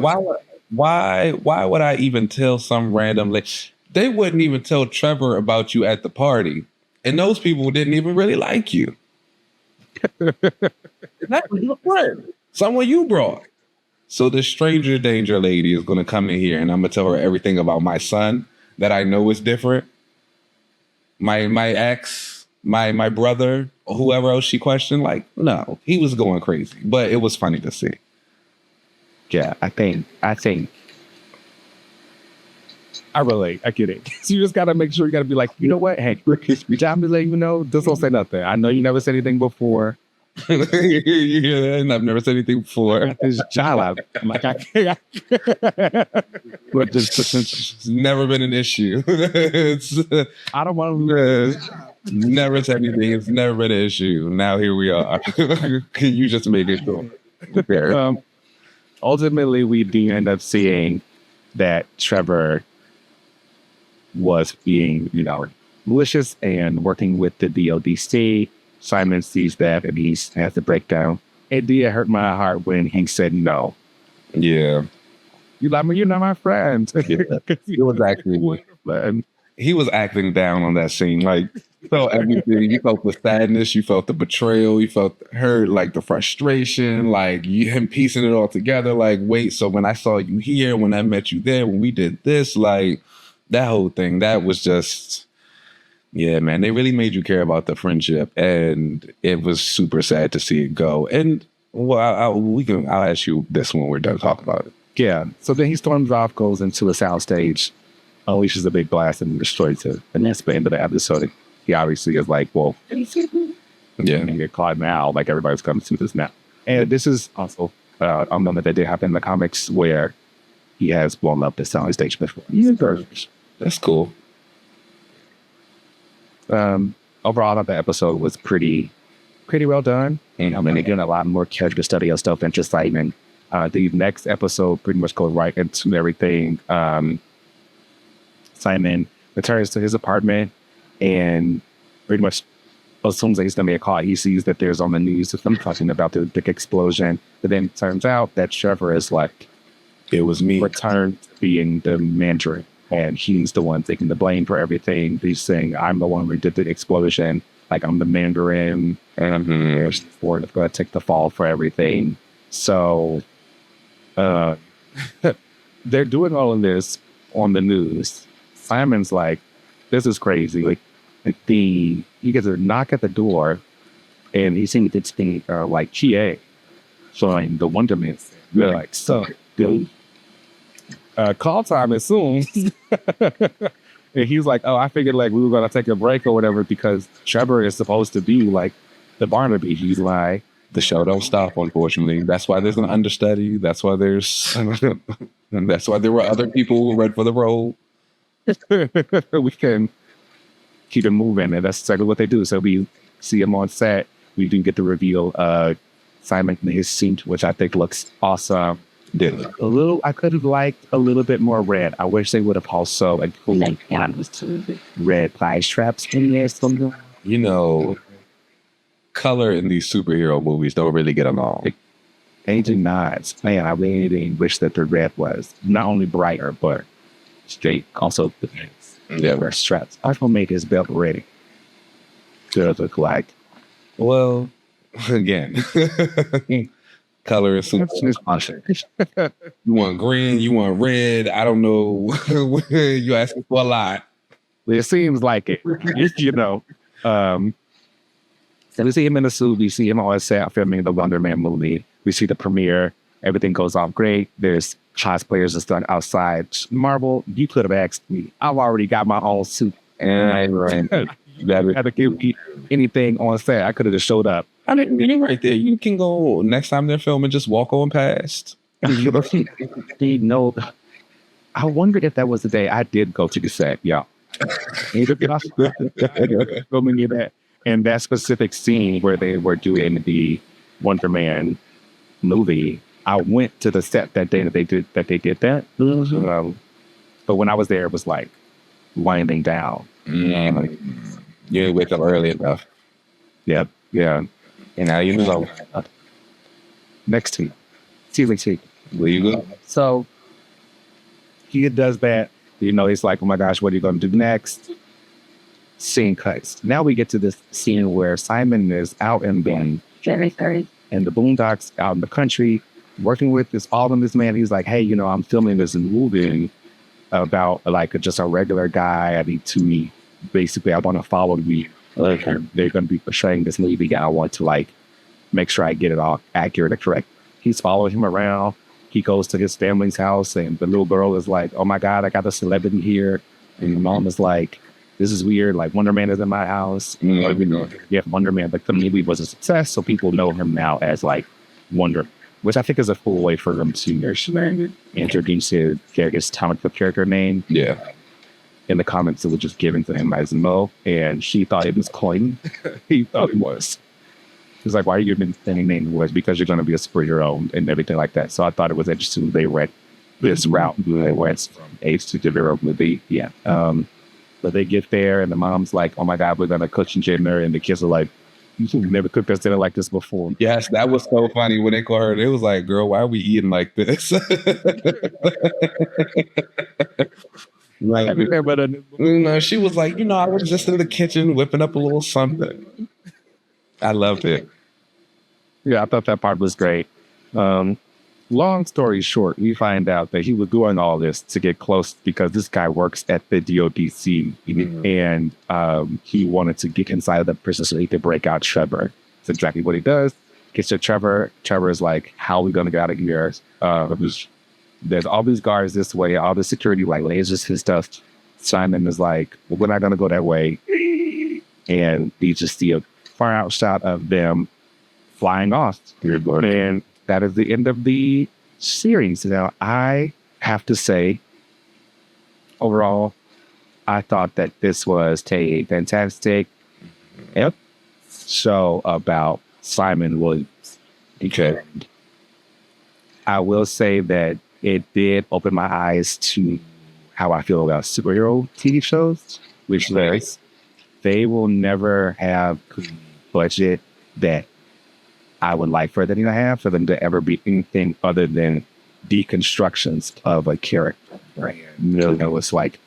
would I even tell some random lady? They wouldn't even tell Trevor about you at the party. And those people didn't even really like you. That was your friend. Someone you brought. So this stranger danger lady is going to come in here and I'm going to tell her everything about my son that I know is different. My ex, my brother, or whoever else she questioned. No, he was going crazy. But it was funny to see. Yeah, I think I relate. I get it. So you just got to make sure you got to be you know what? Hey, I'm to let you know, just don't say nothing. I know you never said anything before. Yeah, and I've never said anything before. It's Shalla. I'm I can't. But it's never been an issue. I don't want to. Never said anything. It's never been an issue. Now here we are. You just made it cool. Ultimately, we do end up seeing that Trevor was being, malicious and working with the DODC. Simon sees that and he has to break down. It did hurt my heart when he said no. Yeah. You like me? You're not my friend. Yeah. It was actually, he was acting down on that scene. Like, so everything, you felt the sadness, you felt the betrayal, you felt the hurt, like the frustration, like him piecing it all together. Like, wait, so when I saw you here, when I met you there, when we did this, like that whole thing, that was just, yeah, man, they really made you care about the friendship, and it was super sad to see it go. And well, I'll ask you this when we're done talking about it. Yeah. So then he storms off, goes into a soundstage, unleashes a big blast, and destroys it. And that's the end of the episode. He obviously is like, well, yeah, and get caught now. Like everybody's coming to this now. And this is also a moment that did happen in the comics where he has blown up the soundstage before. That's cool. Overall, I thought the episode was pretty well done. And they're doing a lot more character study of stuff and just Simon. The next episode pretty much goes right into everything. Simon returns to his apartment and pretty much as soon as he's going to be caught, he sees that there's on the news something talking about the big explosion. But then it turns out that Trevor is like, it was me. Returned to being the Mandarin. And he's the one taking the blame for everything. He's saying, I'm the one who did the explosion. Like, I'm the Mandarin. And Ford is going to take the fall for everything. So, they're doing all of this on the news. Simon's like, this is crazy. Like, he gets a knock at the door, and he's seeing this thing, like, GA. showing the Wonder Man. We're like, so, dude. Call time is soon. And he's like, oh, I figured like we were going to take a break or whatever because Trevor is supposed to be like the Barnaby. He's like, the show don't stop, unfortunately. That's why there's an understudy. That's why there's, and that's why there were other people who read for the role. We can keep it moving, and that's exactly what they do. So we see him on set. We do get the reveal of Simon in his suit, which I think looks awesome. I could have liked a little bit more red. I wish they would have also included red thigh straps in there. You know, color in these superhero movies don't really get along. Aging nods. Man, I really wish that the red was not only brighter, but straight. Also, the straps. I will make his belt ready. Does look like. Well, again. Color is super. You want green, you want red. I don't know. You're asking for a lot. It seems like it. You know. So we see him in the suit. We see him on set filming the Wonder Man movie. We see the premiere. Everything goes off great. There's cosplayers and stuff outside. Marvel, you could have asked me. I've already got my own suit. And you had to give me anything on set. I could have just showed up. I didn't mean it right there. You can go next time they're filming, just walk on past. No, I wondered if that was the day I did go to the set. Yeah. Filming that. And that specific scene where they were doing the Wonder Man movie, I went to the set that day that they did that. But when I was there, it was like winding down. You didn't wake up early enough. Yeah. And now you know. Next week. TVT. Where you go? So he does that. You know, he's like, oh my gosh, what are you going to do next? Scene cuts. Now we get to this scene where Simon is out in the boondocks out in the country, working with this man. He's like, hey, you know, I'm filming this movie about like just a regular guy. I need to meet. Basically, I want to follow me. They're going to be portraying this movie. I want to like make sure I get it all accurate and correct. He's following him around. He goes to his family's house, and the little girl is like, oh my God, I got a celebrity here. And mom is like, this is weird. Like, Wonder Man is in my house. Yeah, Wonder Man, like the movie was a success, so people know him now as like Wonder, which I think is a cool way for them to introduce his comic book character name. Yeah. In the comments, it was just given to him as Mo, and she thought it was coin. He thought it was. He's like, why are you giving the name was? Because you're going to be a superhero and everything like that. So I thought it was interesting. They went this route. They went from AIDS to develop movie. Yeah. But they get there, and the mom's like, oh my God, we're going to cook dinner. And the kids are like, You've never cooked us dinner like this before. Yes, that was so funny when they called her. It was like, girl, why are we eating like this? Like, she was like, I was just in the kitchen whipping up a little something. I loved it. Yeah, I thought that part was great. Long story short, we find out that he was doing all this to get close because this guy works at the DODC and he wanted to get inside of the prison so he could break out Trevor. That's exactly what he does. Gets to Trevor. Trevor is like, how are we going to get out of here? There's all these guards this way, all the security like lasers and stuff. Simon is like, well, we're not going to go that way. And you just see a far out shot of them flying off. And that is the end of the series. Now, I have to say, overall, I thought that this was a fantastic show about Simon Williams. Okay. I will say that it did open my eyes to how I feel about superhero TV shows, which is they will never have budget that I would like for them to have, for them to ever be anything other than deconstructions of a character. Right? It's like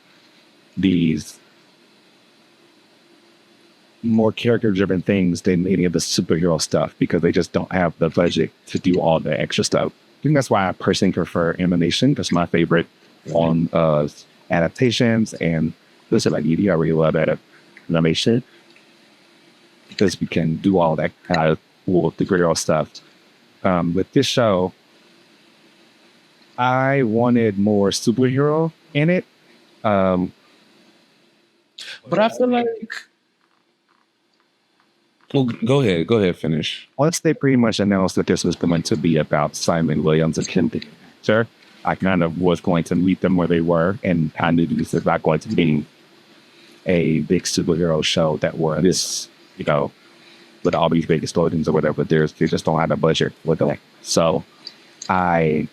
these more character-driven things than any of the superhero stuff because they just don't have the budget to do all the extra stuff. I think that's why I personally prefer animation. That's my favorite on adaptations and listen, like media. I really love that animation because we can do all that kind of cool superhero stuff. With this show, I wanted more superhero in it. But I feel like... Well, go ahead, finish. Once they pretty much announced that this was going to be about Simon Williams and Kim Sure, I kind of was going to meet them where they were, and I knew this was not going to be a big superhero show that were this, with all these big explosions or whatever. They just don't have a budget with them. So I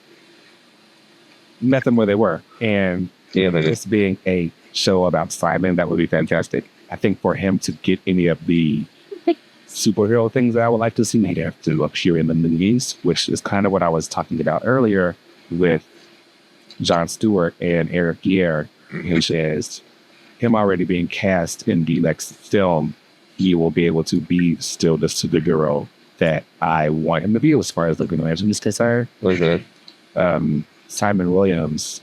met them where they were, and this being a show about Simon, that would be fantastic. I think for him to get any of the superhero things that I would like to see, he'd have to appear in the movies, which is kind of what I was talking about earlier with John Stewart and Pierre, which is him already being cast in the next film. He will be able to be still the superhero that I want him to be as far as looking at his concerned. Okay. Simon Williams,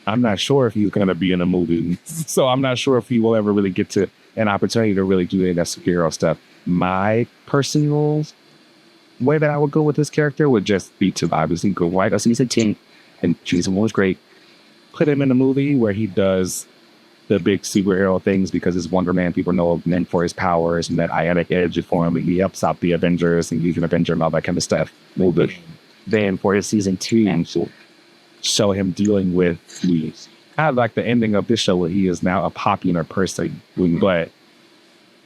I'm not sure if he's going to be in a movie, so I'm not sure if he will ever really get to an opportunity to really do any of that superhero stuff. My personal way that I would go with this character would just be to obviously go right a season 10 and season 1 was great. Put him in a movie where he does the big superhero things because his Wonder Man, people know him meant for his powers and that ionic edge for him. He helps out the Avengers and he's an Avenger and all that kind of stuff. Then for his season 2, show him dealing with these. Kind of like the ending of this show where he is now a popular person, but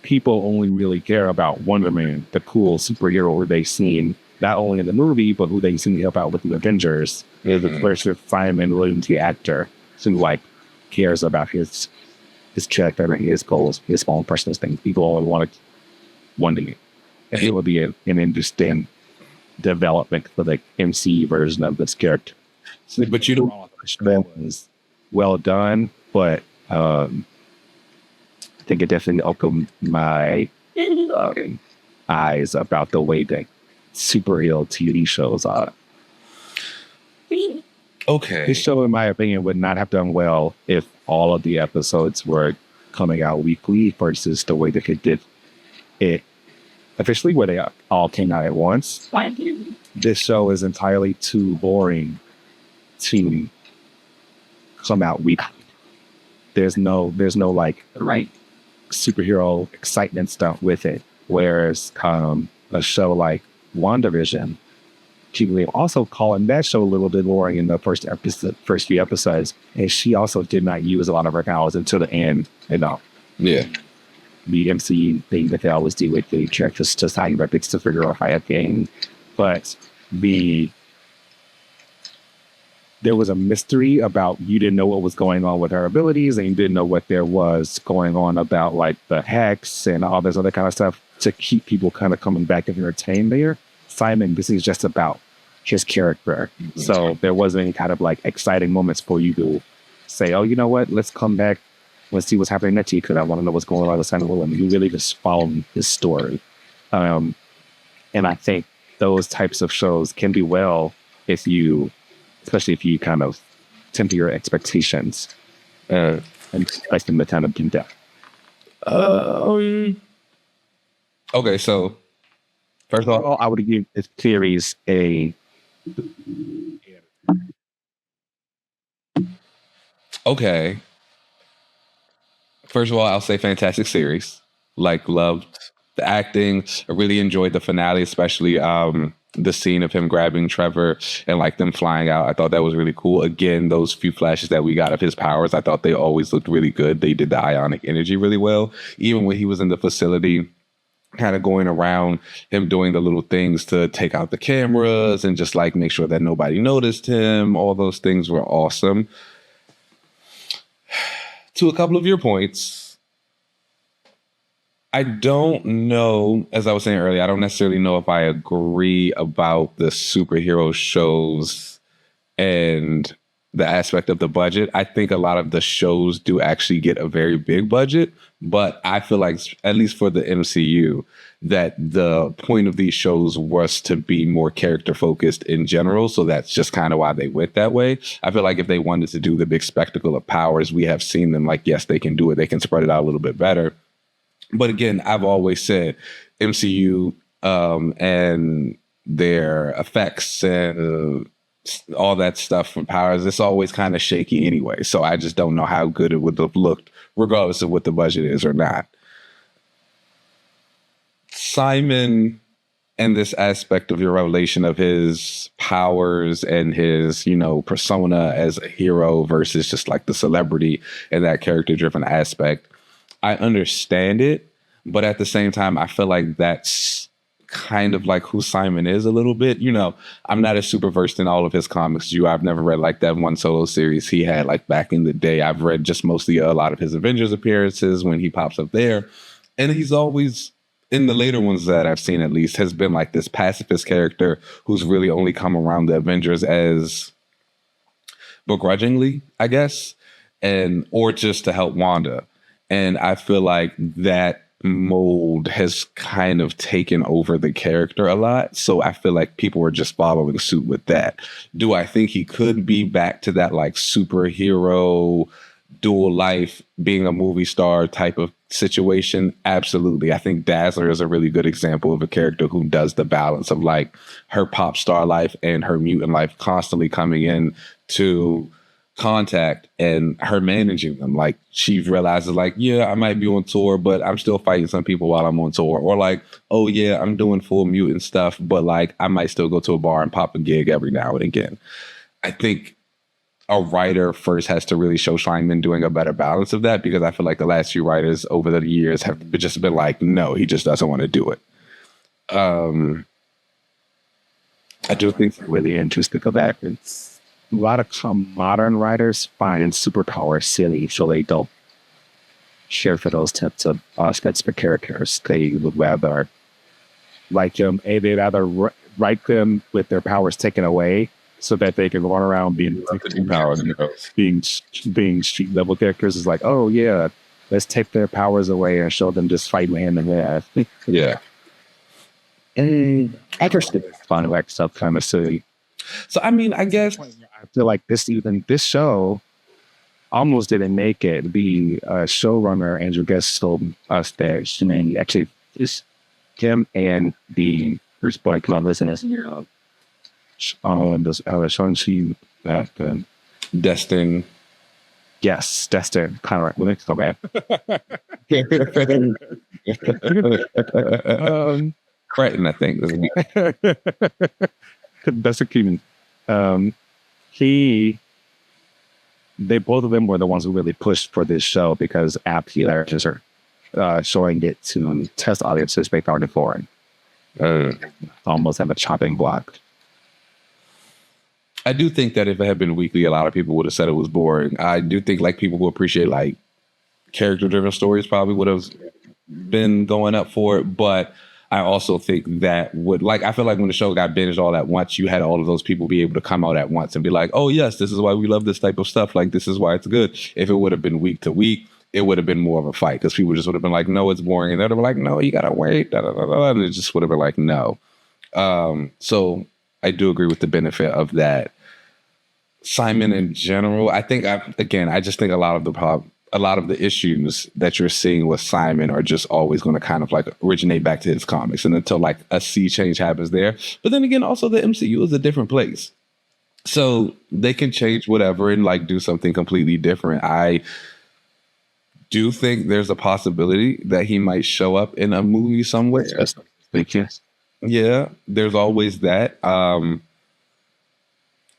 people only really care about Wonder Man, the cool superhero who they've seen, not only in the movie, but who they've seen help out with the Avengers. Versus Simon Williams, the actor, who cares about his character and his goals, his own personal things. People only want it. And it would be an interesting development for the MCU version of this character. But you don't... That was well done, but I think it definitely opened my eyes about the way that superhero TV shows are. Okay. This show, in my opinion, would not have done well if all of the episodes were coming out weekly versus the way that it did it officially, where they all came out at once. This show is entirely too boring to come out weekly. There's no superhero excitement stuff with it. Whereas a show like WandaVision, people also calling that show a little bit boring in the first few episodes, and she also did not use a lot of her powers until the end. Yeah. The MCU thing that they always do with the characters, just how you big superhero high game, but the there was a mystery about, you didn't know what was going on with her abilities, and you didn't know what there was going on about like the hex and all this other kind of stuff to keep people kind of coming back and entertained there. Simon, this is just about his character. So there wasn't any kind of like exciting moments for you to say, oh, you know what, let's come back, let's see what's happening next week, because I want to know what's going on with Simon Willem. You really just follow his story. And I think those types of shows can do well especially if you kind of temper your expectations and expect them to kind of get depth. Okay, so first of all, I would give this series a... Okay. First of all, I'll say fantastic series. Like, loved the acting. I really enjoyed the finale, especially the scene of him grabbing Trevor and like them flying out. I thought that was really cool. Again, those few flashes that we got of his powers, I thought they always looked really good. They did the ionic energy really well. Even when he was in the facility, kind of going around, him doing the little things to take out the cameras and just like make sure that nobody noticed him. All those things were awesome. To a couple of your points, I don't know, as I was saying earlier, I don't necessarily know if I agree about the superhero shows and the aspect of the budget. I think a lot of the shows do actually get a very big budget, but I feel like, at least for the MCU, that the point of these shows was to be more character focused in general. So that's just kind of why they went that way. I feel like if they wanted to do the big spectacle of powers, we have seen them like, yes, they can do it. They can spread it out a little bit better. But again, I've always said MCU and their effects and all that stuff from powers, it's always kind of shaky anyway. So I just don't know how good it would have looked, regardless of what the budget is or not. Simon and this aspect of your revelation of his powers and his, persona as a hero versus just like the celebrity and that character-driven aspect, I understand it, but at the same time, I feel like that's kind of like who Simon is a little bit. I'm not as super versed in all of his comics as you. I've never read like that one solo series he had like back in the day. I've read just mostly a lot of his Avengers appearances when he pops up there. And he's always, in the later ones that I've seen at least, has been like this pacifist character who's really only come around the Avengers as begrudgingly, I guess, or just to help Wanda. And I feel like that mold has kind of taken over the character a lot. So I feel like people were just following suit with that. Do I think he could be back to that like superhero, dual life, being a movie star type of situation? Absolutely. I think Dazzler is a really good example of a character who does the balance of like her pop star life and her mutant life constantly coming in to contact and her managing them. Like she realizes like, yeah, I might be on tour, but I'm still fighting some people while I'm on tour. Or like, oh yeah, I'm doing full mutant stuff, but like I might still go to a bar and pop a gig every now and again. I think a writer first has to really show Simon doing a better balance of that, because I feel like the last few writers over the years have just been like, no, he just doesn't want to do it. I do think really interesting to go back. It's a lot of modern writers find superpower silly, so they don't share for those types of aspects for characters. They would rather like them, they'd rather write them with their powers taken away so that they can run around being powers, being street level characters. Is like, oh yeah, let's take their powers away and show them just fighting hand in hand. Yeah. And interesting fun like stuff kind of silly. So I mean, I guess I feel like this show almost didn't make it. The showrunner Andrew Guest told us that, and actually just him and the first boy club listeners on this Shang-Chi Destin. Yes, Destin. Kind of right. Well, let's go back. Creighton, I think. Destin Keaton. They both of them were the ones who really pushed for this show, because after just are showing it to test audiences based on the foreign. Almost have a chopping block. I do think that if it had been weekly, a lot of people would have said it was boring. I do think like people who appreciate like character-driven stories probably would have been going up for it, but I also think that would like I feel like when the show got binged all at once, you had all of those people be able to come out at once and be like, "Oh yes, this is why we love this type of stuff. Like this is why it's good." If it would have been week to week, it would have been more of a fight because people just would have been like, "No, it's boring," and they'd have been like, "No, you gotta wait," da, da, da, da, and it just would have been like, "No." So I do agree with the benefit of that. Simon in general, I think I just think a lot of the issues that you're seeing with Simon are just always going to kind of like originate back to his comics, and until like a sea change happens there. But then again, also the MCU is a different place, so they can change whatever and like do something completely different. I do think there's a possibility that he might show up in a movie somewhere. Yes. Yeah, there's always that.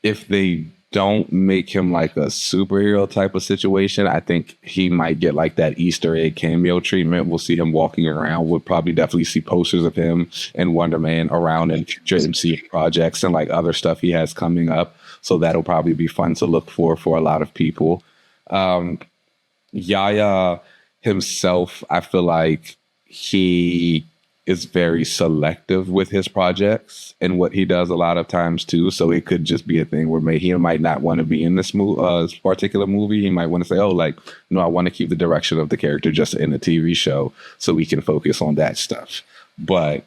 If they don't make him like a superhero type of situation, I think he might get like that Easter egg cameo treatment. We'll see him walking around. We'll probably definitely see posters of him and Wonder Man around in future MCU projects and like other stuff he has coming up. So that'll probably be fun to look for a lot of people. Yaya himself, I feel like he is very selective with his projects and what he does a lot of times too. So it could just be a thing where maybe he might not want to be in this particular movie. He might want to say, "Oh, like, no, I want to keep the direction of the character just in the TV show so we can focus on that stuff." But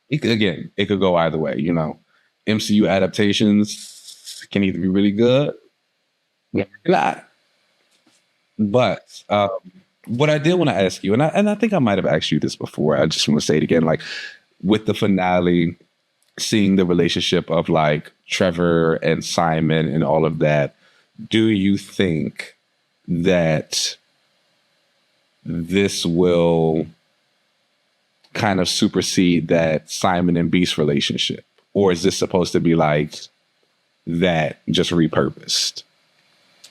it could go either way. You know, MCU adaptations can either be really good, or not. But what I did want to ask you, and I think I might have asked you this before, I just want to say it again, like with the finale, seeing the relationship of like Trevor and Simon and all of that, do you think that this will kind of supersede that Simon and Beast relationship? Or is this supposed to be like that just repurposed?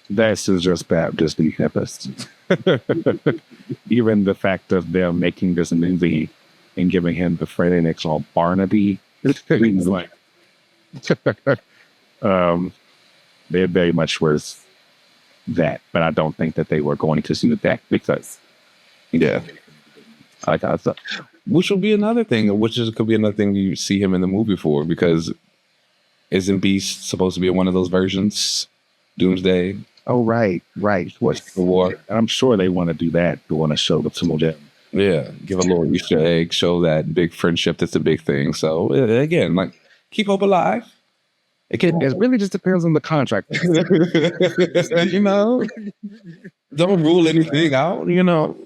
That's just Baptist repurposed. Even the fact of them making this movie and giving him the friend they call Barnaby, it's like they're very much worth that. But I don't think that they were going to see that because, yeah, I got stuff. Which will be another thing, could be another thing you see him in the movie for, because isn't Beast supposed to be in one of those versions? Doomsday. Oh, right. What's the war? And I'm sure they want to do that. They want to show the some of them. Yeah, give a little Easter egg, show that big friendship that's a big thing. So again, like keep hope alive. It really just depends on the contract. You know, don't rule anything out. You know,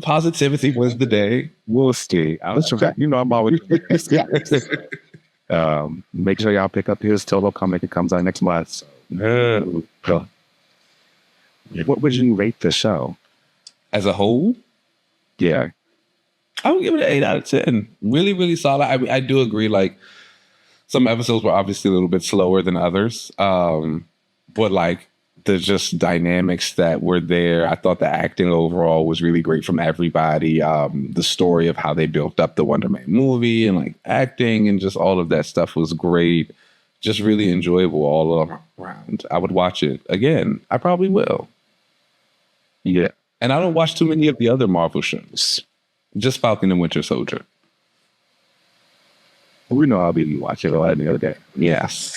positivity wins the day. We'll see. I'm always. Make sure y'all pick up his Toto comic. It comes out next month. So. What would you rate the show as a whole? Yeah, I would give it an 8 out of 10. Really, really solid. I do agree. Like some episodes were obviously a little bit slower than others, but like the just dynamics that were there. I thought the acting overall was really great from everybody. The story of how they built up the Wonder Man movie and like acting and just all of that stuff was great. Just really enjoyable all around. I would watch it again. I probably will. Yeah. And I don't watch too many of the other Marvel shows. Just Falcon and Winter Soldier. We know I'll be watching a lot the other day. Yes.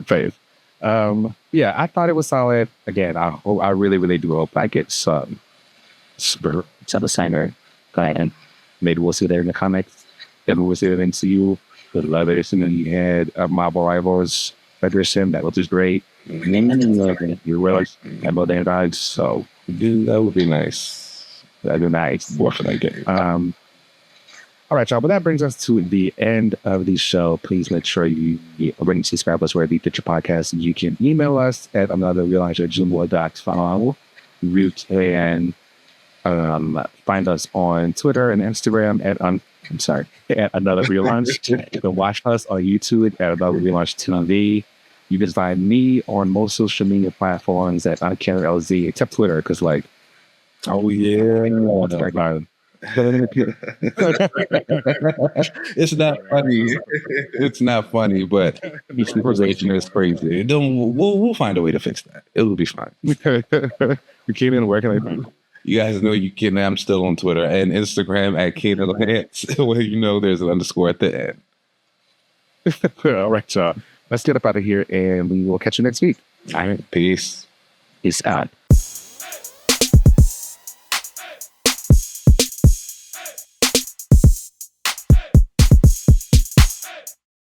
Faith. Yeah, I thought it was solid. Again, I really, really do hope I get some signer. Go ahead. Maybe we'll see there in the comics. Then we'll see it in MCU. The letters, and then you had Marvel Rivals Federation. That was just great. You realize about their guys, so dude, that would be nice. That'd be nice. More for that game. All right, y'all. But that brings us to the end of the show. Please make sure you ring subscribe us wherever you get your podcast. You can email us at anotherrealizer@gmail.com. You can find us on Twitter and Instagram at Another Relaunch. You can watch us on YouTube at Another Relaunch TV. You can find me on most social media platforms at UncannyLZ, except Twitter, because like, oh yeah, It's not funny. It's not funny, but the civilization is crazy. We'll find a way to fix that. It'll be fine. We Keenan, where can I find you? You guys know you can. I'm still on Twitter and Instagram at Keenan Lance, where you know there's an underscore at the end. All right, y'all. Let's get up out of here, and we will catch you next week. All right. Peace. Peace out.